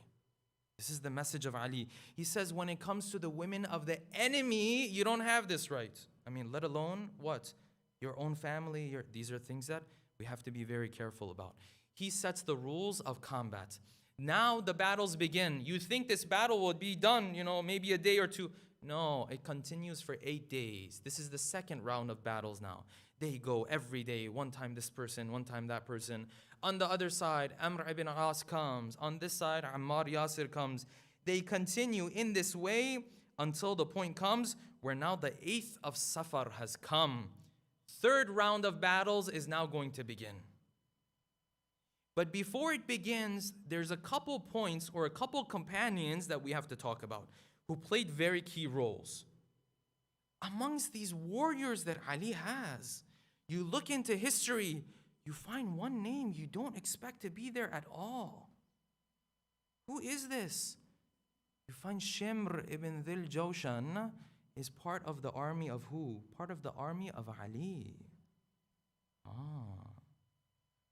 This is the message of Ali. He says, when it comes to the women of the enemy, you don't have this right. I mean, let alone what? Your own family. These are things that we have to be very careful about. He sets the rules of combat. Now the battles begin. You think this battle will be done, maybe a day or 2. No, it continues for 8 days. This is the second round of battles now. They go every day, one time this person, one time that person. On the other side, Amr ibn As comes. On this side, Ammar Yasir comes. They continue in this way until the point comes where now the 8th of Safar has come. Third round of battles is now going to begin. But before it begins, there's a couple points or a couple companions that we have to talk about who played very key roles. Amongst these warriors that Ali has, you look into history, you find one name you don't expect to be there at all. Who is this? You find Shimr ibn Dhil Jawshan is part of the army of who? Part of the army of Ali.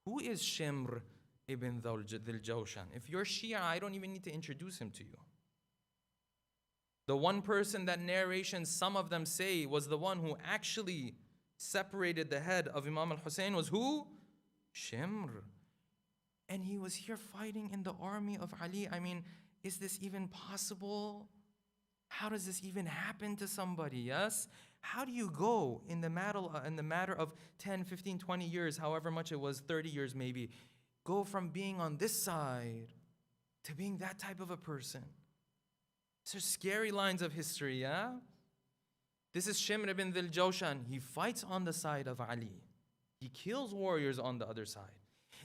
Who is Shimr ibn Dhul Jawshan? If you're Shia, I don't even need to introduce him to you. The one person that narrations, some of them say, was the one who actually separated the head of Imam al-Hussein was who? Shimr. And he was here fighting in the army of Ali. I mean, is this even possible? How does this even happen to somebody, yes? How do you go in the matter of 10, 15, 20 years, however much it was, 30 years maybe, go from being on this side to being that type of a person? These are scary lines of history, yeah? This is Shimr ibn Dhul Jawshan. He fights on the side of Ali. He kills warriors on the other side.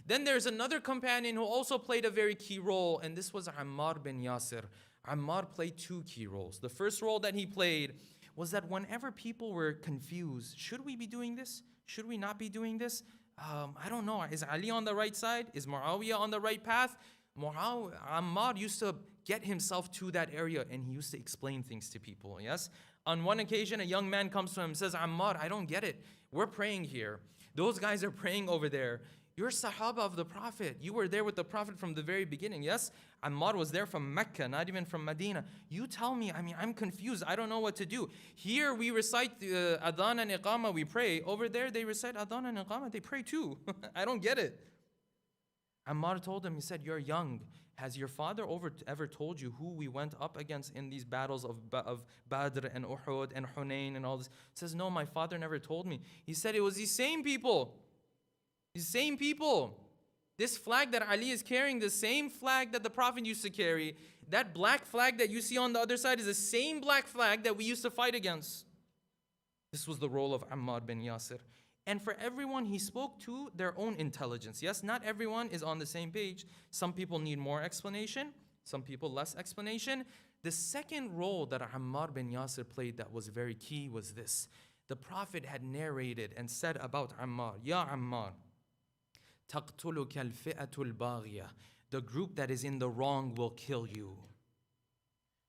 Then there's another companion who also played a very key role, and this was Ammar bin Yasir. Ammar played two key roles. The first role that he played was that whenever people were confused, should we be doing this? Should we not be doing this? I don't know. Is Ali on the right side? Is Muawiyah on the right path? Ammar used to get himself to that area, and he used to explain things to people, yes? On one occasion, a young man comes to him and says, Ammar, I don't get it. We're praying here. Those guys are praying over there. You're Sahaba of the Prophet. You were there with the Prophet from the very beginning, yes? Ammar was there from Mecca, not even from Medina. You tell me, I mean, I'm confused. I don't know what to do. Here we recite Adhan and Iqamah, we pray. Over there they recite Adhan and Iqamah, they pray too. I don't get it. Ammar told him, he said, you're young. Has your father ever told you who we went up against in these battles of Badr and Uhud and Hunayn and all this? He says, no, my father never told me. He said, it was these same people. These same people. This flag that Ali is carrying, the same flag that the Prophet used to carry, that black flag that you see on the other side is the same black flag that we used to fight against. This was the role of Ammar bin Yasir. And for everyone, he spoke to their own intelligence. Yes, not everyone is on the same page. Some people need more explanation, some people less explanation. The second role that Ammar bin Yasir played that was very key was this. The Prophet had narrated and said about Ammar, Ya Ammar, تَقْتُلُكَ الْفِئَةُ الْبَاغِيَةُ. The group that is in the wrong will kill you.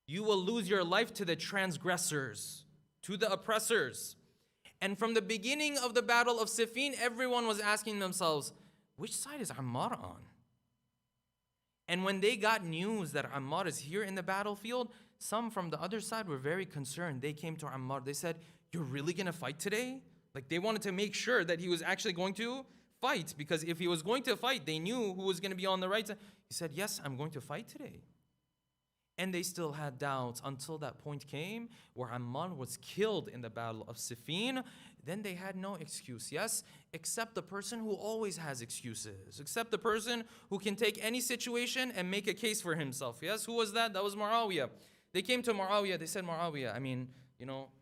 You will lose your life to the transgressors, to the oppressors. And from the beginning of the battle of Siffin, everyone was asking themselves, which side is Ammar on? And when they got news that Ammar is here in the battlefield, some from the other side were very concerned. They came to Ammar, they said, you're really going to fight today? Like they wanted to make sure that he was actually going to fight, because if he was going to fight, they knew who was going to be on the right side. He said, yes, I'm going to fight today. And they still had doubts until that point came where Ammar was killed in the battle of Siffin. Then they had no excuse, yes, except the person who always has excuses, except the person who can take any situation and make a case for himself, yes. Who was that? That was Muawiyah. They came to Muawiyah, they said, Muawiyah, I mean,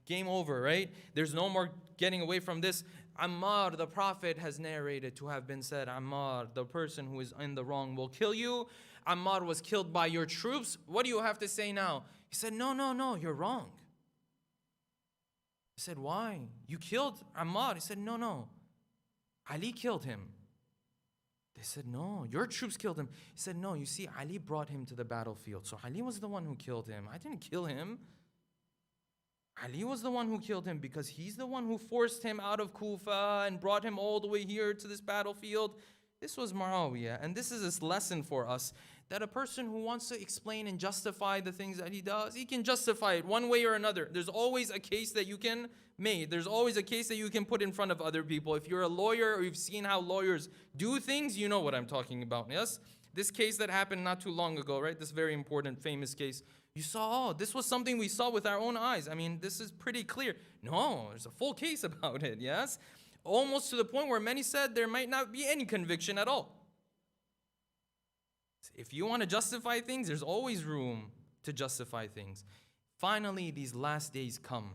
game over, right? There's no more getting away from this. Ammar, the Prophet has narrated to have been said, Ammar, the person who is in the wrong will kill you. Ammar was killed by your troops. What do you have to say now? He said, no, you're wrong. He said, why? You killed Ammar. He said, no. Ali killed him. They said, no, your troops killed him. He said, no, you see, Ali brought him to the battlefield. So Ali was the one who killed him. I didn't kill him. Ali was the one who killed him because he's the one who forced him out of Kufa and brought him all the way here to this battlefield. This was Muawiyah. And this is this lesson for us, that a person who wants to explain and justify the things that he does, he can justify it one way or another. There's always a case that you can make. There's always a case that you can put in front of other people. If you're a lawyer or you've seen how lawyers do things, you know what I'm talking about, yes? This case that happened not too long ago, right? This very important, famous case. You saw, this was something we saw with our own eyes. I mean, this is pretty clear. No, there's a full case about it, yes? Almost to the point where many said there might not be any conviction at all. If you want to justify things, there's always room to justify things. Finally, these last days come,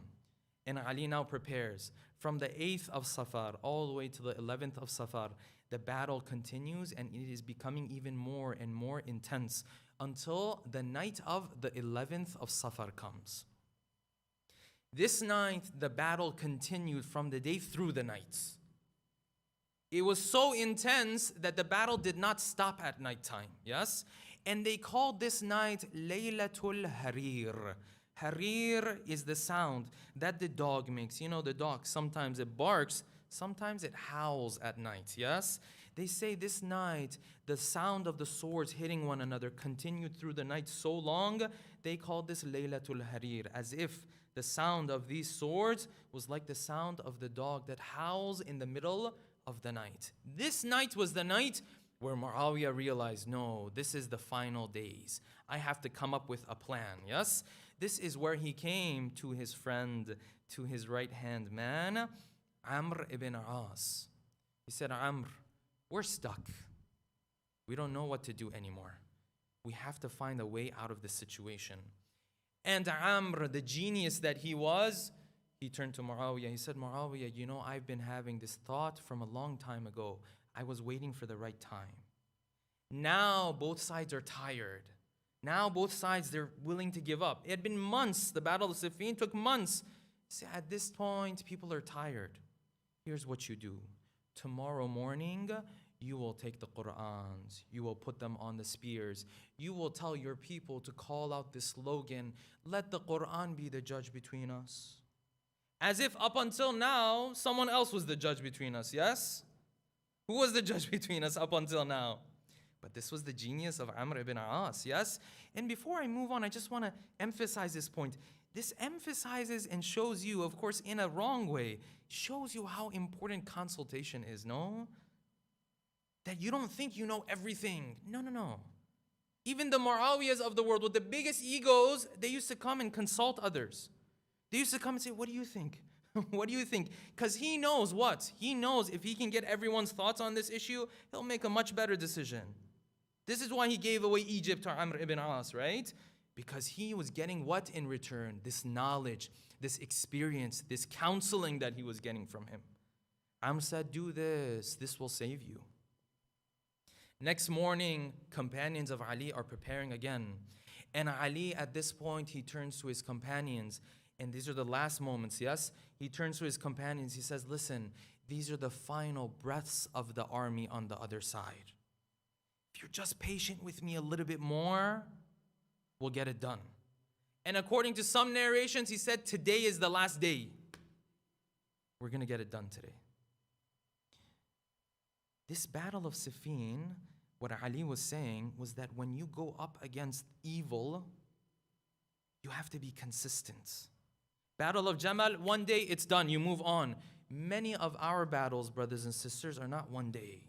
and Ali now prepares. From the 8th of Safar all the way to the 11th of Safar, the battle continues, and it is becoming even more and more intense until the night of the 11th of Safar comes. This night, the battle continued from the day through the night. It was so intense that the battle did not stop at nighttime, yes? And they called this night Laylatul Harir. Harir is the sound that the dog makes. You know, the dog, sometimes it barks, sometimes it howls at night, yes? They say this night, the sound of the swords hitting one another continued through the night so long, they called this Laylatul Harir, as if the sound of these swords was like the sound of the dog that howls in the middle of the night. This night was the night where Muawiyah realized, no, this is the final days. I have to come up with a plan, yes? This is where he came to his friend, to his right-hand man, Amr ibn As. He said, Amr, we're stuck. We don't know what to do anymore. We have to find a way out of this situation. And Amr, the genius that he was, he turned to Muawiyah. He said, Muawiyah, you know, I've been having this thought from a long time ago. I was waiting for the right time. Now both sides are tired. Now both sides, they're willing to give up. It had been months. The Battle of Siffin took months. So at this point, people are tired. Here's what you do. Tomorrow morning, you will take the Qur'ans. You will put them on the spears. You will tell your people to call out this slogan, let the Qur'an be the judge between us. As if up until now, someone else was the judge between us, yes? Who was the judge between us up until now? But this was the genius of Amr ibn As, yes? And before I move on, I just want to emphasize this point. This emphasizes and shows you, of course, in a wrong way, shows you how important consultation is, no? That you don't think you know everything. No, no, no. Even the Muawiyahs of the world with the biggest egos, they used to come and consult others. They used to come and say, what do you think? What do you think? Because he knows what? He knows if he can get everyone's thoughts on this issue, he'll make a much better decision. This is why he gave away Egypt to Amr ibn As, right? Because he was getting what in return? This knowledge, this experience, this counseling that he was getting from him. Amr said, do this. This will save you. Next morning, companions of Ali are preparing again. And Ali, at this point, he turns to his companions. And these are the last moments, yes? He turns to his companions. He says, listen, these are the final breaths of the army on the other side. If you're just patient with me a little bit more, we'll get it done. And according to some narrations, he said, today is the last day. We're going to get it done today. This battle of Siffin, what Ali was saying was that when you go up against evil, you have to be consistent. Battle of Jamal, one day it's done, you move on. Many of our battles, brothers and sisters, are not one day.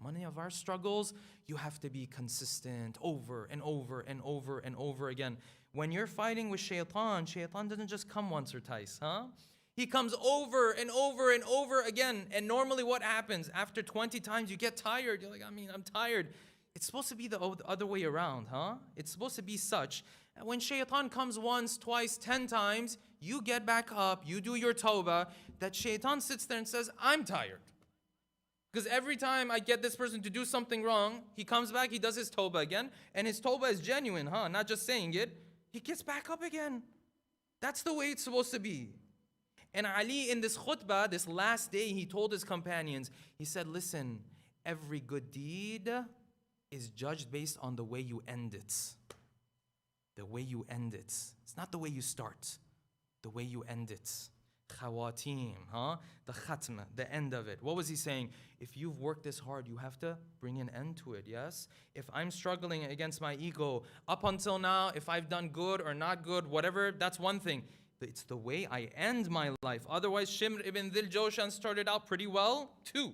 Many of our struggles, you have to be consistent over and over and over and over again. When you're fighting with Shaitan, Shaitan doesn't just come once or twice, huh? He comes over and over and over again. And normally what happens? After 20 times, you get tired. You're like, I'm tired. It's supposed to be the other way around, huh? It's supposed to be such. And when Shaitan comes once, twice, 10 times, you get back up, you do your tawbah, that Shaitan sits there and says, I'm tired. Because every time I get this person to do something wrong, he comes back, he does his tawbah again, and his tawbah is genuine, huh? Not just saying it. He gets back up again. That's the way it's supposed to be. And Ali, in this khutbah, this last day, he told his companions, he said, listen, every good deed is judged based on the way you end it. The way you end it. It's not the way you start, the way you end it. Khawatim, huh? The khatma, the end of it. What was he saying? If you've worked this hard, you have to bring an end to it, yes? If I'm struggling against my ego, up until now, if I've done good or not good, whatever, that's one thing. It's the way I end my life. Otherwise, Shimr ibn Dhil Joshan started out pretty well, too.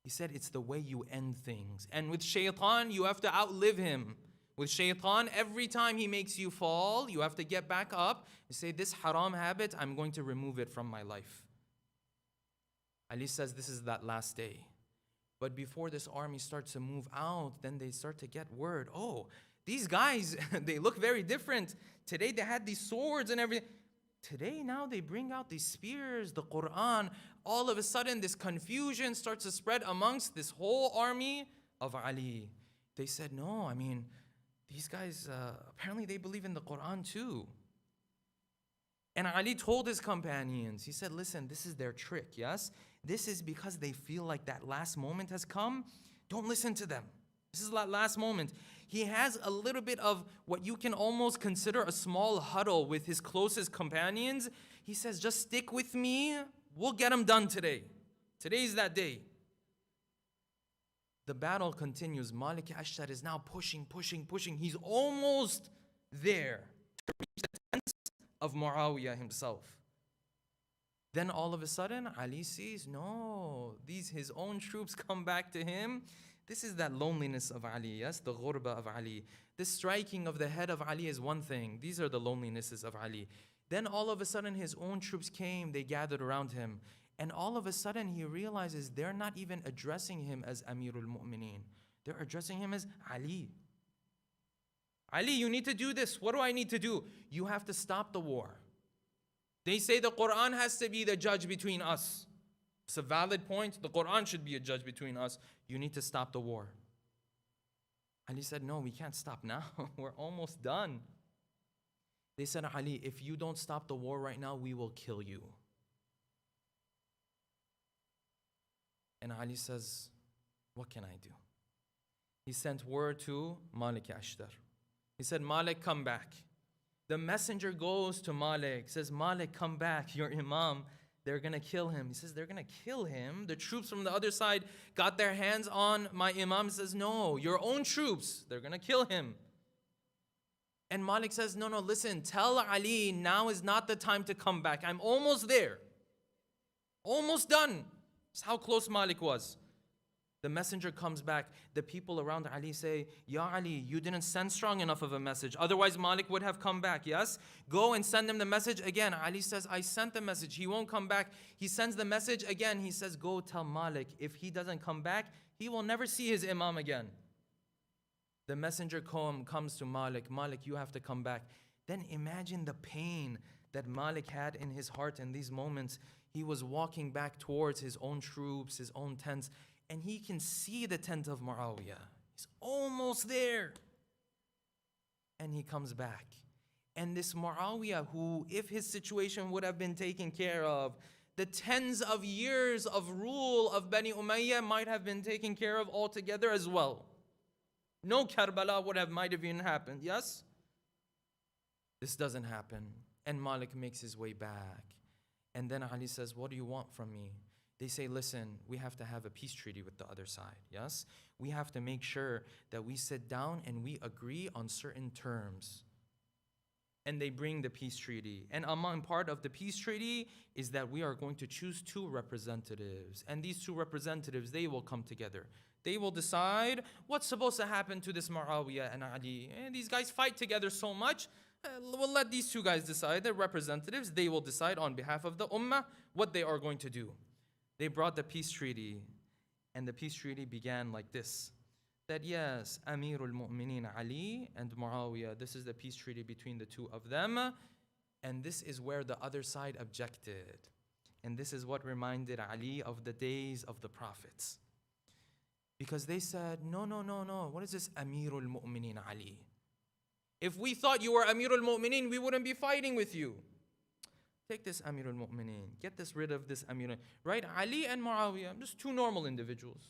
He said it's the way you end things. And with Shaitan, you have to outlive him. With Shaitan, every time he makes you fall, you have to get back up and say, this haram habit, I'm going to remove it from my life. Ali says this is that last day. But before this army starts to move out, then they start to get word, oh, these guys, they look very different. Today they had these swords and everything. Today now they bring out these spears, the Quran. All of a sudden this confusion starts to spread amongst this whole army of Ali. They said, no, these guys, apparently they believe in the Quran too. And Ali told his companions, he said, listen, this is their trick, yes? This is because they feel like that last moment has come. Don't listen to them. This is that last moment. He has a little bit of what you can almost consider a small huddle with his closest companions. He says, just stick with me. We'll get him done today. Today's that day. The battle continues. Malik Ashtar is now pushing. He's almost there to reach the tents of Muawiyah himself. Then all of a sudden, Ali sees, no, his own troops come back to him. This is that loneliness of Ali, yes, the ghurba of Ali. The striking of the head of Ali is one thing. These are the lonelinesses of Ali. Then all of a sudden, his own troops came, they gathered around him. And all of a sudden, he realizes they're not even addressing him as Amirul Mu'mineen. They're addressing him as Ali. Ali, you need to do this. What do I need to do? You have to stop the war. They say the Quran has to be the judge between us. It's a valid point. The Quran should be a judge between us. You need to stop the war. Ali said, no, we can't stop now. We're almost done. They said, Ali, if you don't stop the war right now, we will kill you. And Ali says, what can I do? He sent word to Malik Ashtar. He said, Malik, come back. The messenger goes to Malik, says, Malik, come back, your imam. They're going to kill him. He says, they're going to kill him? The troops from the other side got their hands on my imam. He says, no, your own troops. They're going to kill him. And Malik says, no, listen, tell Ali now is not the time to come back. I'm almost there. Almost done. That's how close Malik was. The messenger comes back. The people around Ali say, Ya Ali, you didn't send strong enough of a message. Otherwise Malik would have come back, yes? Go and send him the message again. Ali says, I sent the message. He won't come back. He sends the message again. He says, go tell Malik, if he doesn't come back, he will never see his imam again. The messenger comes to Malik. Malik, you have to come back. Then imagine the pain that Malik had in his heart in these moments. He was walking back towards his own troops, his own tents, and he can see the tent of Muawiyah. He's almost there. And he comes back. And this Muawiyah, who, if his situation would have been taken care of, the tens of years of rule of Bani Umayyah might have been taken care of altogether as well. No Karbala might have even happened, yes? This doesn't happen. And Malik makes his way back. And then Ali says, what do you want from me? They say, listen, we have to have a peace treaty with the other side, yes? We have to make sure that we sit down and we agree on certain terms. And they bring the peace treaty. And among part of the peace treaty is that we are going to choose 2 representatives. And these 2 representatives, they will come together. They will decide what's supposed to happen to this Muawiyah and Ali. And these guys fight together so much. We'll let these 2 guys decide, the representatives. They will decide on behalf of the ummah what they are going to do. They brought the peace treaty, and the peace treaty began like this. That yes, Amirul Mu'mineen Ali and Muawiyah, this is the peace treaty between the 2 of them, and this is where the other side objected. And this is what reminded Ali of the days of the prophets. Because they said, no, what is this Amirul Mu'mineen Ali? If we thought you were Amirul Mu'mineen, we wouldn't be fighting with you. Take this Amirul Mu'mineen. Get rid of this Amirul. Right? Ali and Muawiyah, just 2 normal individuals.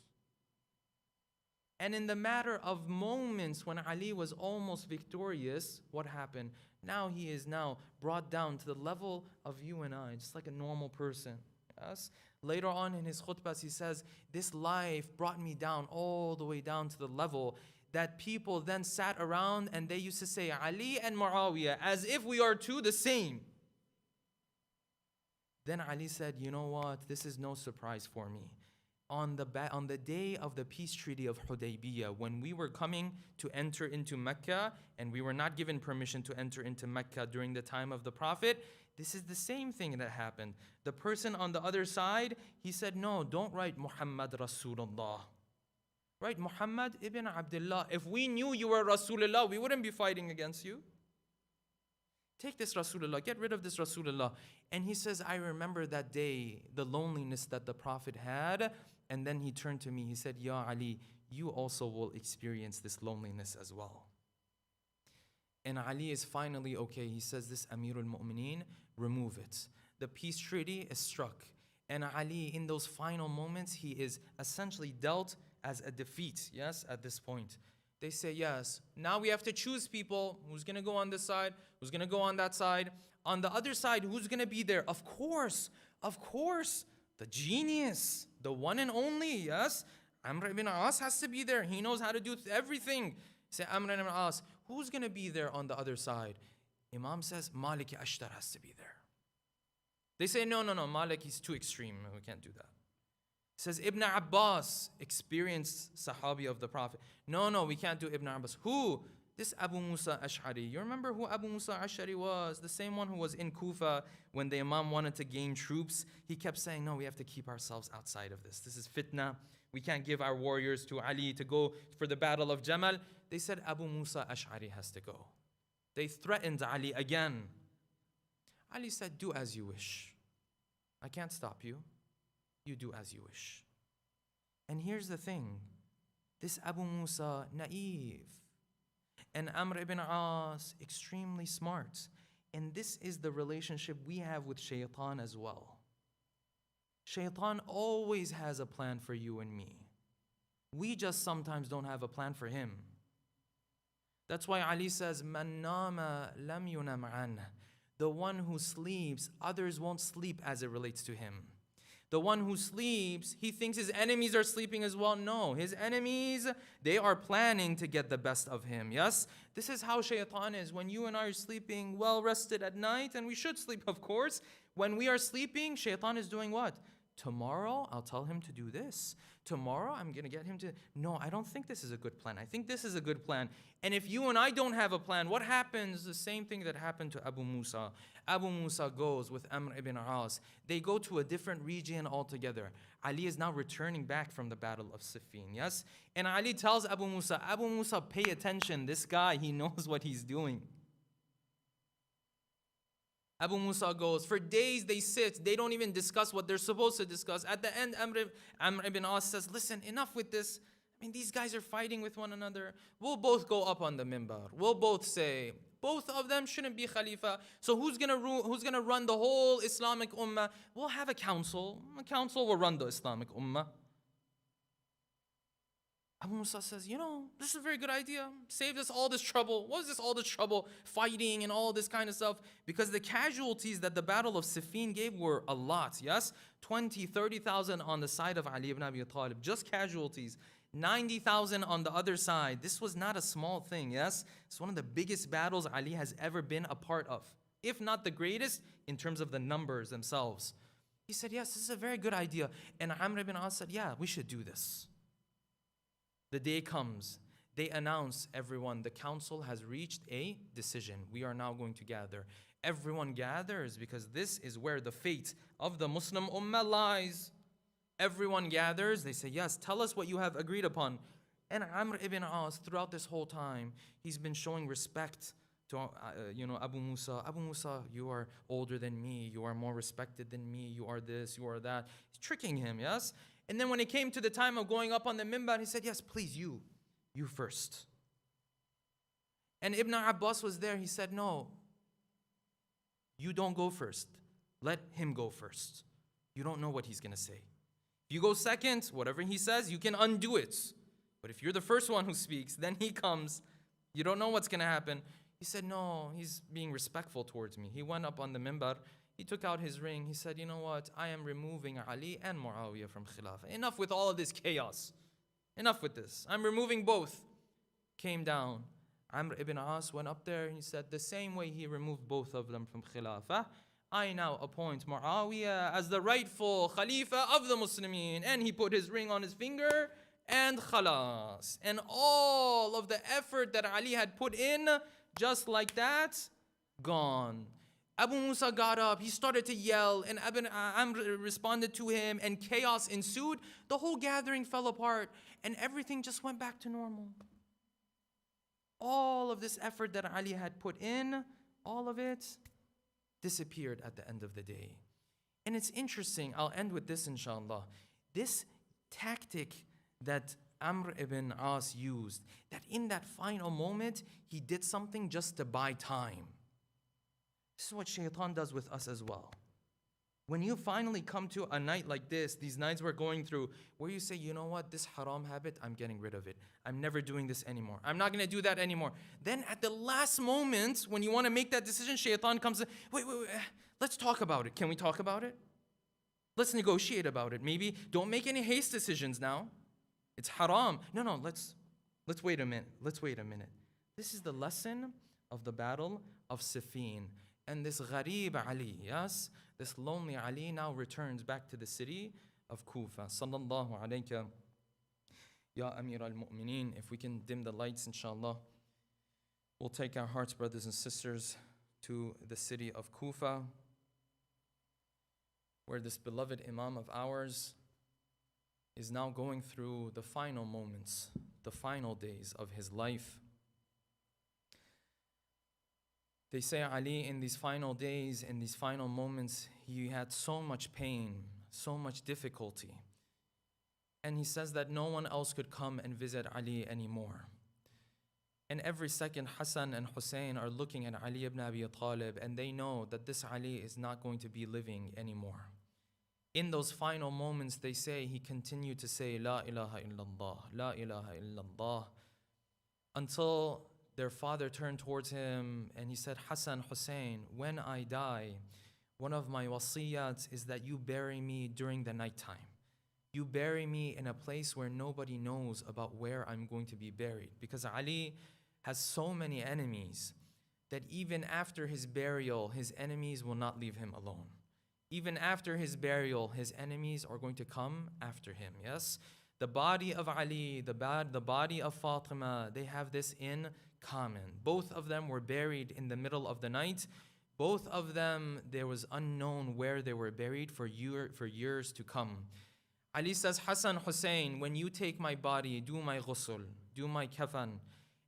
And in the matter of moments when Ali was almost victorious, what happened? Now he is now brought down to the level of you and I, just like a normal person. Yes? Later on in his khutbahs, he says, this life brought me down all the way down to the level that people then sat around and they used to say, Ali and Muawiyah, as if we are 2 the same. Then Ali said, you know what, this is no surprise for me. On the day of the peace treaty of Hudaybiyah, when we were coming to enter into Mecca, and we were not given permission to enter into Mecca during the time of the Prophet, this is the same thing that happened. The person on the other side, he said, no, don't write Muhammad Rasulullah. Right, Muhammad ibn Abdullah. If we knew you were Rasulullah, we wouldn't be fighting against you. Take this Rasulullah, get rid of this Rasulullah. And he says, I remember that day, the loneliness that the Prophet had. And then he turned to me, he said, Ya Ali, you also will experience this loneliness as well. And Ali is finally okay. He says, this Amirul Mu'mineen, remove it. The peace treaty is struck. And Ali, in those final moments, he is essentially dealt as a defeat, yes, at this point. They say, yes, now we have to choose people. Who's going to go on this side? Who's going to go on that side? On the other side, who's going to be there? Of course, the genius, the one and only, yes? Amr ibn As has to be there. He knows how to do everything. Say, Amr ibn As, who's going to be there on the other side? Imam says, Malik Ashtar has to be there. They say, no, Malik, he's too extreme. We can't do that. Says Ibn Abbas, experienced Sahabi of the Prophet. No, we can't do Ibn Abbas. Who? This Abu Musa Ash'ari. You remember who Abu Musa Ash'ari was? The same one who was in Kufa when the Imam wanted to gain troops. He kept saying, no, we have to keep ourselves outside of this. This is fitna. We can't give our warriors to Ali to go for the battle of Jamal. They said Abu Musa Ash'ari has to go. They threatened Ali again. Ali said, do as you wish. I can't stop you. You do as you wish. And here's the thing. This Abu Musa, naive. And Amr ibn As, extremely smart. And this is the relationship we have with Shaitan as well. Shaitan always has a plan for you and me. We just sometimes don't have a plan for him. That's why Ali says, Man nama lam yunam an. The one who sleeps, others won't sleep as it relates to him. The one who sleeps, he thinks his enemies are sleeping as well. No, his enemies, they are planning to get the best of him. Yes? This is how Shaitan is. When you and I are sleeping well rested at night, and we should sleep, of course. When we are sleeping, Shaitan is doing what? Tomorrow, I'll tell him to do this. Tomorrow, I'm going to get him to... No, I don't think this is a good plan. I think this is a good plan. And if you and I don't have a plan, what happens? The same thing that happened to Abu Musa. Abu Musa goes with Amr ibn As. They go to a different region altogether. Ali is now returning back from the battle of Siffin, yes? And Ali tells Abu Musa, pay attention. This guy, he knows what he's doing. Abu Musa goes, for days they sit, they don't even discuss what they're supposed to discuss. At the end, Amr ibn As says, listen, enough with this. I mean, these guys are fighting with one another. We'll both go up on the minbar. We'll both say, both of them shouldn't be Khalifa. So who's gonna run the whole Islamic Ummah? We'll have a council. A council will run the Islamic Ummah. Abu Musa says, this is a very good idea. Saved us all this trouble. What is this, all this trouble? Fighting and all this kind of stuff. Because the casualties that the Battle of Siffin gave were a lot, yes? 20, 30,000 on the side of Ali ibn Abi Talib. Just casualties. 90,000 on the other side. This was not a small thing, yes? It's one of the biggest battles Ali has ever been a part of. If not the greatest, in terms of the numbers themselves. He said, yes, this is a very good idea. And Amr ibn As said, yeah, we should do this. The day comes, they announce everyone, the council has reached a decision. We are now going to gather. Everyone gathers because this is where the fate of the Muslim Ummah lies. Everyone gathers, they say, yes, tell us what you have agreed upon. And Amr ibn As, throughout this whole time, he's been showing respect to Abu Musa. Abu Musa, you are older than me, you are more respected than me, you are this, you are that. He's tricking him, yes? And then when it came to the time of going up on the minbar, he said, yes, please, you first. And Ibn Abbas was there. He said, no, you don't go first. Let him go first. You don't know what he's going to say. If you go second, whatever he says, you can undo it. But if you're the first one who speaks, then he comes. You don't know what's going to happen. He said, no, he's being respectful towards me. He went up on the minbar. He took out his ring. He said, you know what? I am removing Ali and Muawiyah from Khilafah. Enough with all of this chaos. Enough with this. I'm removing both. Came down. Amr ibn As went up there and he said, the same way he removed both of them from Khilafah, I now appoint Muawiyah as the rightful Khalifa of the Muslimin. And he put his ring on his finger and khalas. And all of the effort that Ali had put in, just like that, gone. Abu Musa got up, he started to yell, and Amr responded to him, and chaos ensued. The whole gathering fell apart, and everything just went back to normal. All of this effort that Ali had put in, all of it disappeared at the end of the day. And it's interesting, I'll end with this inshallah. This tactic that Amr ibn As used, that in that final moment, he did something just to buy time. This is what Shaitan does with us as well. When you finally come to a night like this, these nights we're going through, where you say, you know what, this haram habit, I'm getting rid of it. I'm never doing this anymore. I'm not going to do that anymore. Then at the last moment, when you want to make that decision, shaitan comes in, wait, let's talk about it. Can we talk about it? Let's negotiate about it. Maybe don't make any haste decisions now. It's haram. No, let's wait a minute. Let's wait a minute. This is the lesson of the battle of Siffin. And this Gharib Ali, yes, this lonely Ali now returns back to the city of Kufa. Sallallahu alayka, Ya Amir al-Mu'mineen. If we can dim the lights, inshallah, we'll take our hearts, brothers and sisters, to the city of Kufa, where this beloved Imam of ours is now going through the final moments, the final days of his life. They say Ali, in these final days, in these final moments, he had so much pain, so much difficulty. And he says that no one else could come and visit Ali anymore. And every second, Hasan and Hussein are looking at Ali ibn Abi Talib, and they know that this Ali is not going to be living anymore. In those final moments, they say, he continued to say, La ilaha illallah, La ilaha illallah, until their father turned towards him and he said, Hasan, Hussein, when I die, one of my wasiyats is that you bury me during the nighttime. You bury me in a place where nobody knows about where I'm going to be buried. Because Ali has so many enemies that even after his burial, his enemies will not leave him alone. Even after his burial, his enemies are going to come after him, yes? The body of Ali, the body of Fatima, they have this in common. Both of them were buried in the middle of the night. Both of them, there was unknown where they were buried for years to come. Ali says, Hasan, Hussein, when you take my body, do my ghusl, do my kafan.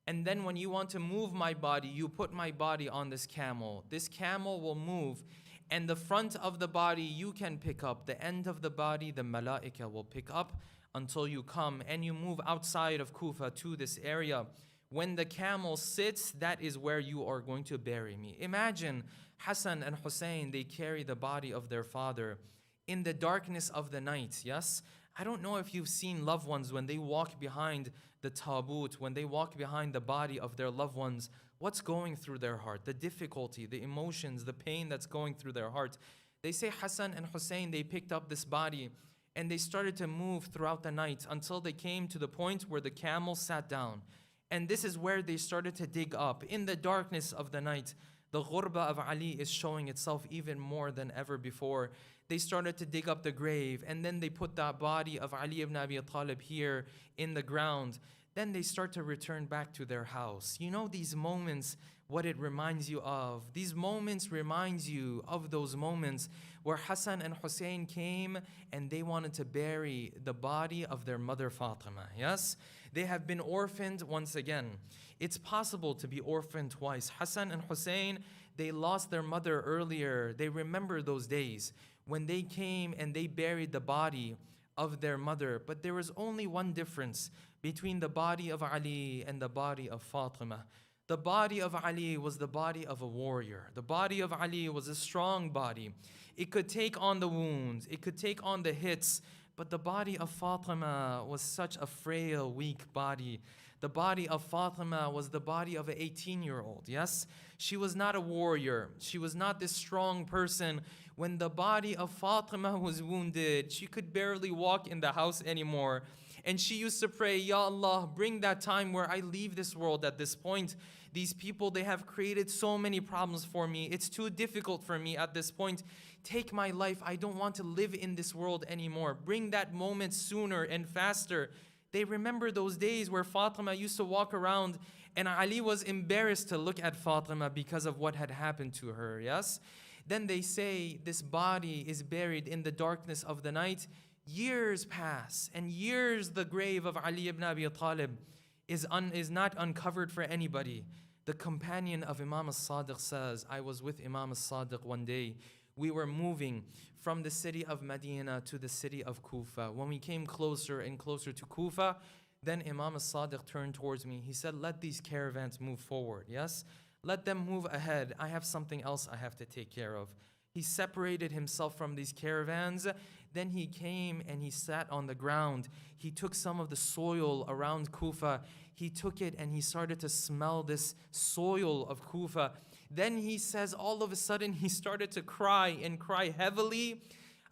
And then when you want to move my body, you put my body on this camel. This camel will move. And the front of the body you can pick up. The end of the body, the malaika will pick up until you come and you move outside of Kufa to this area. When the camel sits, that is where you are going to bury me. Imagine Hasan and Hussein, they carry the body of their father in the darkness of the night, yes? I don't know if you've seen loved ones when they walk behind the tabut, when they walk behind the body of their loved ones, what's going through their heart, the difficulty, the emotions, the pain that's going through their heart. They say Hasan and Hussein, they picked up this body and they started to move throughout the night until they came to the point where the camel sat down. And this is where they started to dig up. In the darkness of the night, the ghurba of Ali is showing itself even more than ever before. They started to dig up the grave, and then they put that body of Ali ibn Abi Talib here in the ground. Then they start to return back to their house. You know these moments, what it reminds you of. These moments reminds you of those moments where Hasan and Hussein came and they wanted to bury the body of their mother Fatima. Yes? They have been orphaned once again. It's possible to be orphaned twice. Hasan and Hussein, they lost their mother earlier. They remember those days when they came and they buried the body of their mother. But there was only one difference between the body of Ali and the body of Fatima. The body of Ali was the body of a warrior. The body of Ali was a strong body. It could take on the wounds. It could take on the hits. But the body of Fatima was such a frail, weak body. The body of Fatima was the body of an 18-year-old, yes? She was not a warrior. She was not this strong person. When the body of Fatima was wounded, she could barely walk in the house anymore. And she used to pray, Ya Allah, bring that time where I leave this world at this point. These people, they have created so many problems for me. It's too difficult for me at this point. Take my life. I don't want to live in this world anymore. Bring that moment sooner and faster. They remember those days where Fatima used to walk around and Ali was embarrassed to look at Fatima because of what had happened to her, yes? Then they say this body is buried in the darkness of the night. Years pass, and years the grave of Ali ibn Abi Talib is not uncovered for anybody. The companion of Imam al-Sadiq says, I was with Imam al-Sadiq one day. We were moving from the city of Medina to the city of Kufa. When we came closer and closer to Kufa, then Imam al-Sadiq turned towards me. He said, let these caravans move forward, yes? Let them move ahead. I have something else I have to take care of. He separated himself from these caravans. Then he came and he sat on the ground. He took some of the soil around Kufa. He took it and he started to smell this soil of Kufa. Then he says all of a sudden he started to cry and cry heavily.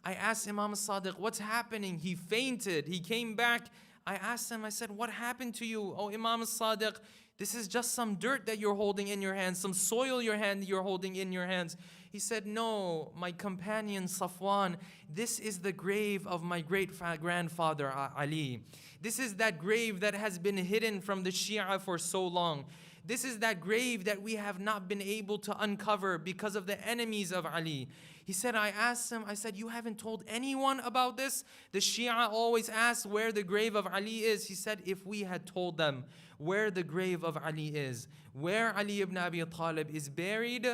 I asked Imam Sadiq, what's happening? He fainted. He came back. I asked him, I said, what happened to you? Oh, Imam Sadiq, this is just some dirt that you're holding in your hands, some soil you're holding in your hands. He said, no, my companion Safwan, this is the grave of my great-grandfather Ali. This is that grave that has been hidden from the Shia for so long. This is that grave that we have not been able to uncover because of the enemies of Ali. He said, I asked him, I said, you haven't told anyone about this? The Shia always ask where the grave of Ali is. He said, if we had told them where the grave of Ali is, where Ali ibn Abi Talib is buried,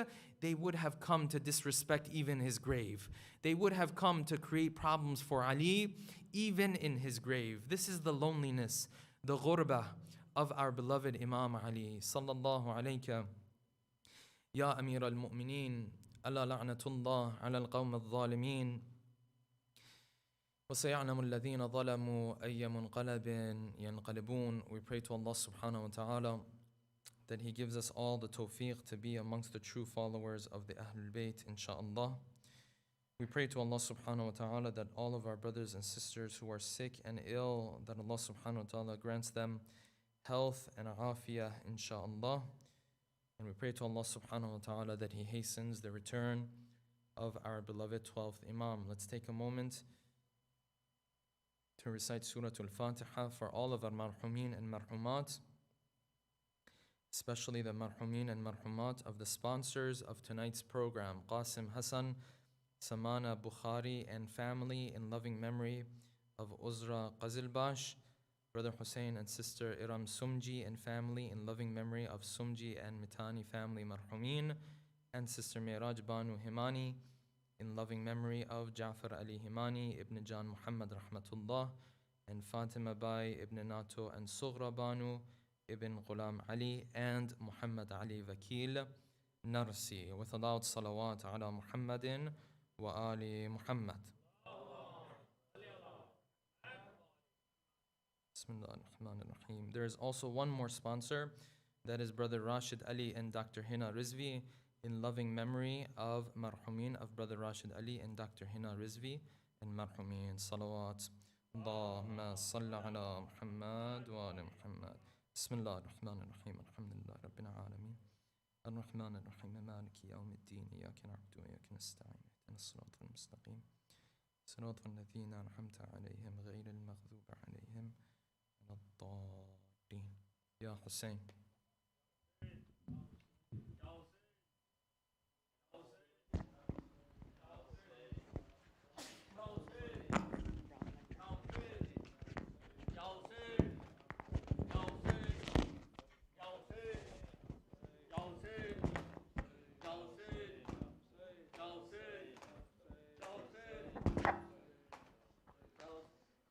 they would have come to disrespect even his grave. They would have come to create problems for Ali, even in his grave. This is the loneliness, the ghurba of our beloved Imam Ali. Sallallahu alayka, Ya Amir al-Mu'mineen, ala la'natullah ala al-qawm al-zalimin. وَسَيَعْلَمُ الَّذِينَ ظَلَمُوا أَيَّ مُنْقَلَبٍ يَنْقَلِبُونَ. We pray to Allah subhanahu wa ta'ala that He gives us all the tawfiq to be amongst the true followers of the Ahlul Bayt, inshaAllah. We pray to Allah subhanahu wa ta'ala that all of our brothers and sisters who are sick and ill, that Allah subhanahu wa ta'ala grants them health and afiyah, inshaAllah. And we pray to Allah subhanahu wa ta'ala that He hastens the return of our beloved 12th Imam. Let's take a moment to recite Surah Al-Fatiha for all of our Marhumeen and Marhumat, especially the Marhumeen and Marhumat of the sponsors of tonight's program, Qasim, Hasan, Samaina, Bokhari, and family, in loving memory of Uzra, Qazilbash, Brother Hussein and Sister Erum, Somji, and family, in loving memory of Somji and Mithani family, Marhumeen, and Sister Meraj, Bano, Hemani, in loving memory of Jaffer Ali Hemani, ibne Janmohammad, Rehmatullah, and Fatima Bai, ibne Natho, and Sugra Bano, ibn Gulam Ali, and Mohammad Ali Vakeel, Narsi, with a loud salawat ala Muhammadin wa ali Muhammad. Bismillahirrahmanirrahim. There is also one more sponsor, that is Brother Rashid Ali and Dr. Hina Rizvi, in loving memory of Marhumeen of Brother Rashid Ali and Dr. Hina Rizvi and Marhumeen. Salawat. Allahumma salli ala Muhammad wa ala Muhammad. Bismillahirrahmanirrahim. Alhamdulillah Rabbil Alameen. Ar-Rahmanir-Rahim. Maliki yawmiddin. Iyaka na'budu wa iyaka nasta'in. Ihdinas siratal mustaqim. Siratal ladhina an'amta alayhim ghayril maghdubi alayhim waladdallin. Ya Hussein.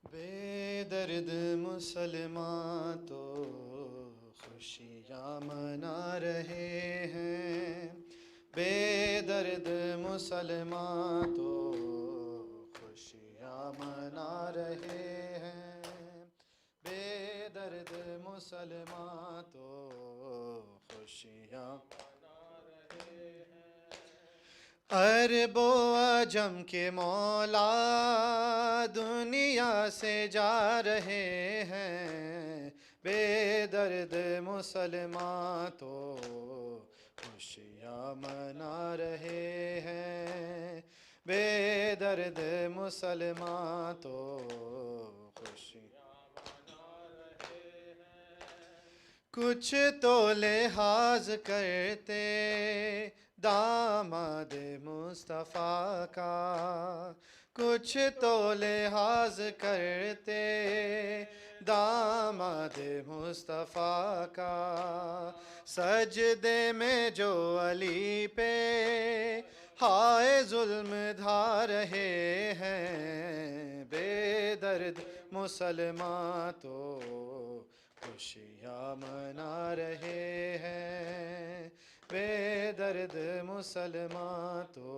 बेदर्द मुसलमान तो खुशियाँ मना रहे हैं, बेदर्द मुसलमान तो खुशियाँ मना रहे हैं, बेदर्द मुसलमान तो खुशियाँ मना रहे हैं। अरबो अजम के मौला दुनिया से जा रहे हैं, बेदर्द मुसलमान तो खुशियाँ मना रहे हैं, बेदर्द मुसलमान तो खुशियाँ मना रहे हैं। कुछ तो लिहाज करते दामाद मुस्तफ़ा का, कुछ तो लिहाज करते दामाद मुस्तफ़ा का, सजदे में जो अली पे हाय जुल्म ढा रहे हैं, बेदर्द मुसलमान तो खुशियाँ मना रहे हैं, بے درد مسلمان تو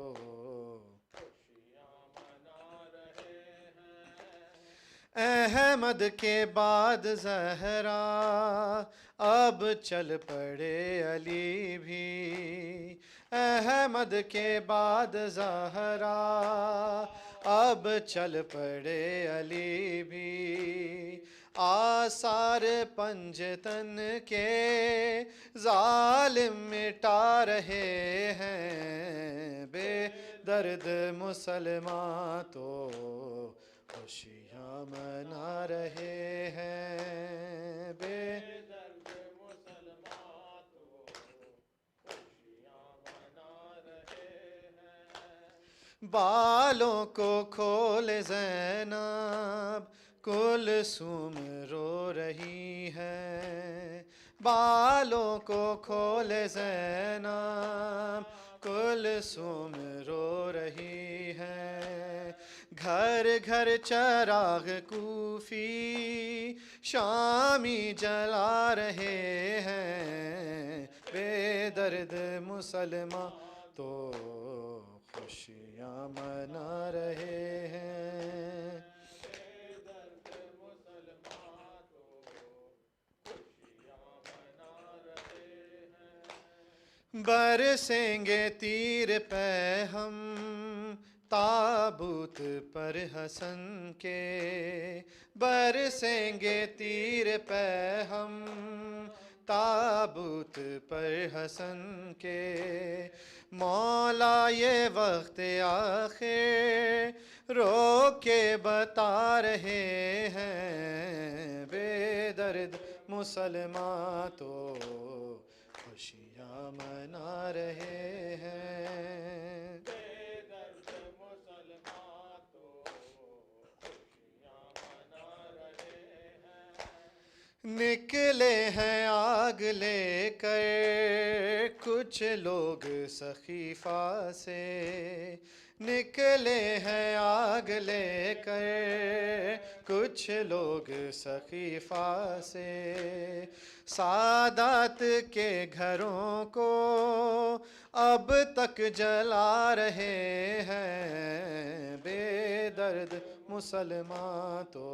احمد کے بعد زہرا اب چل پڑے علی بھی، احمد کے بعد زہرا اب چل پڑے علی بھی، آثار پنجتن کے ظالم مٹا رہے ہیں، بے درد مسلمان تو خوشیاں منا رہے ہیں، بے درد مسلمان تو خوشیاں منا رہے ہیں، بالوں کو کھول زینب کلثوم رو رہی ہے، بالوں کو کھول زینب کلثوم رو رہی ہے، گھر گھر چراغ کوفی شامی جلا رہے ہیں، بے درد مسلمان تو خوشیاں منا رہے ہیں، بے درد مسلمان تو خوشیاں منا رہے ہیں، برسیں گے تیر پہ ہم تابوت پر حسن کے، برسیں گے تیر پہ ہم تابوت پر حسن کے، مولا یہ وقت آخر رو کے بتا رہے ہیں، بے درد مسلمان تو خوشیاں منا رہے ہیں، بے درد مسلمان تو خوشیاں منا رہے ہیں، نکلے ہیں آگ لے کر کچھ لوگ سقیفہ سے، نکلے ہیں آگ لے کر کچھ لوگ سقیفہ سے، سادات کے گھروں کو اب تک جلا رہے ہیں، بے درد مسلمان تو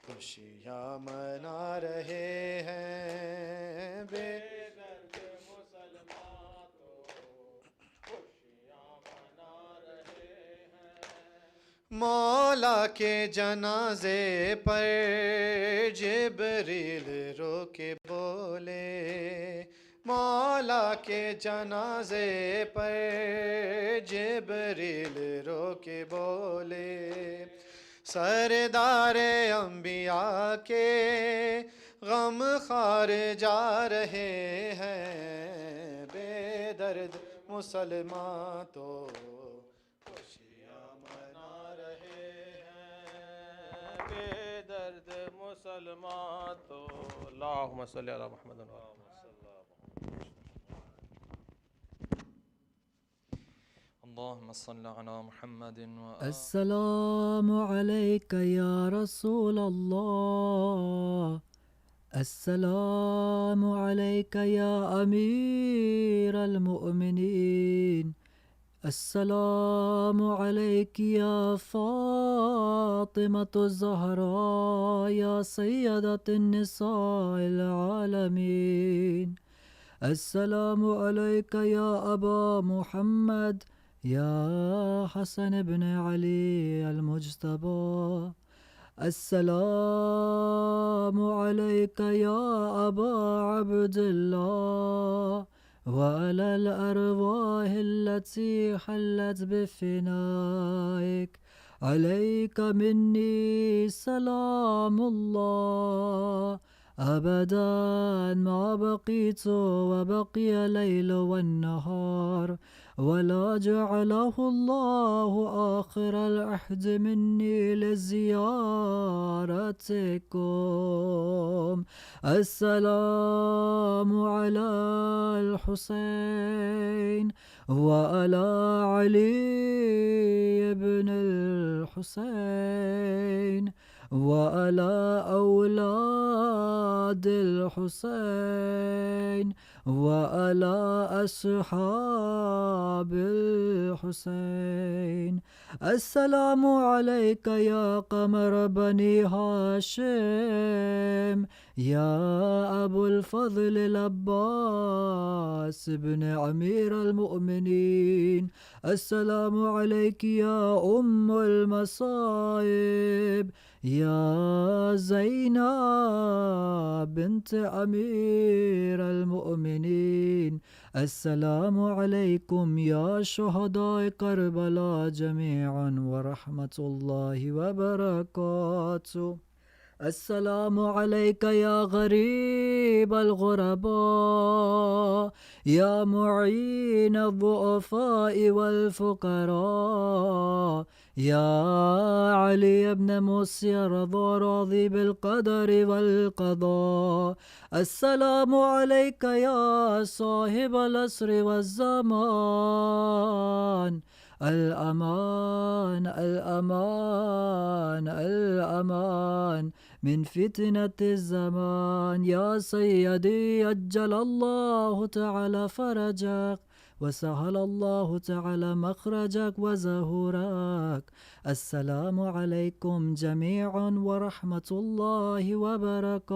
خوشیاں منا رہے ہیں، بے درد مسلمان تو خوشیاں منا رہے ہیں، مولا کے جنازے پر جبریل رو کے بولے، مولا کے جنازے پر جبریل رو کے بولے، سردار انبیاء کے غم خار جا رہے ہیں، بے درد مسلمان تو خوشیاں منا رہے ہیں، بے درد مسلمان تو اللہم صلی علی محمد اللهم صل على محمد السلام عليك يا رسول الله، السلام عليك يا أمير المؤمنين، السلام عليك يا فاطمة الزهراء يا سيدة النساء العالمين، السلام عليك يا أبا محمد يا حسن بن علي المجتبى، السلام عليك يا أبا عبد الله، وعلى الأرواح التي حلت بفنائك، عليك مني سلام الله أبدا ما بقيت وبقي الليل والنهار، ولا جعله الله آخر العهد مني لزيارتكم، السلام على الحسين وعلى علي بن الحسين وعلى أولاد الحسين وعلى أصحاب الحسين. السلام عليك يا قمر بني هاشم، يا أبو الفضل العباس بن أمير المؤمنين. السلام عليك يا أم المصائب، يا زينب بنت أمير المؤمنين. السلام عليكم يا شهداء كربلاء جميعا ورحمة الله وبركاته. السلام عليك يا غريب الغرباء، يا معين الضعفاء والفقراء، يا علي بن موسى رضا راضي بالقدر والقضاء. السلام عليك يا صاحب العصر والزمان. الأمان الأمان الأمان من فتنة الزمان. يا سيدي أجل الله تعالى فرجك وسهل الله تعالى مخرجك وزهورك. السلام عليكم جميعا ورحمة الله وبركاته.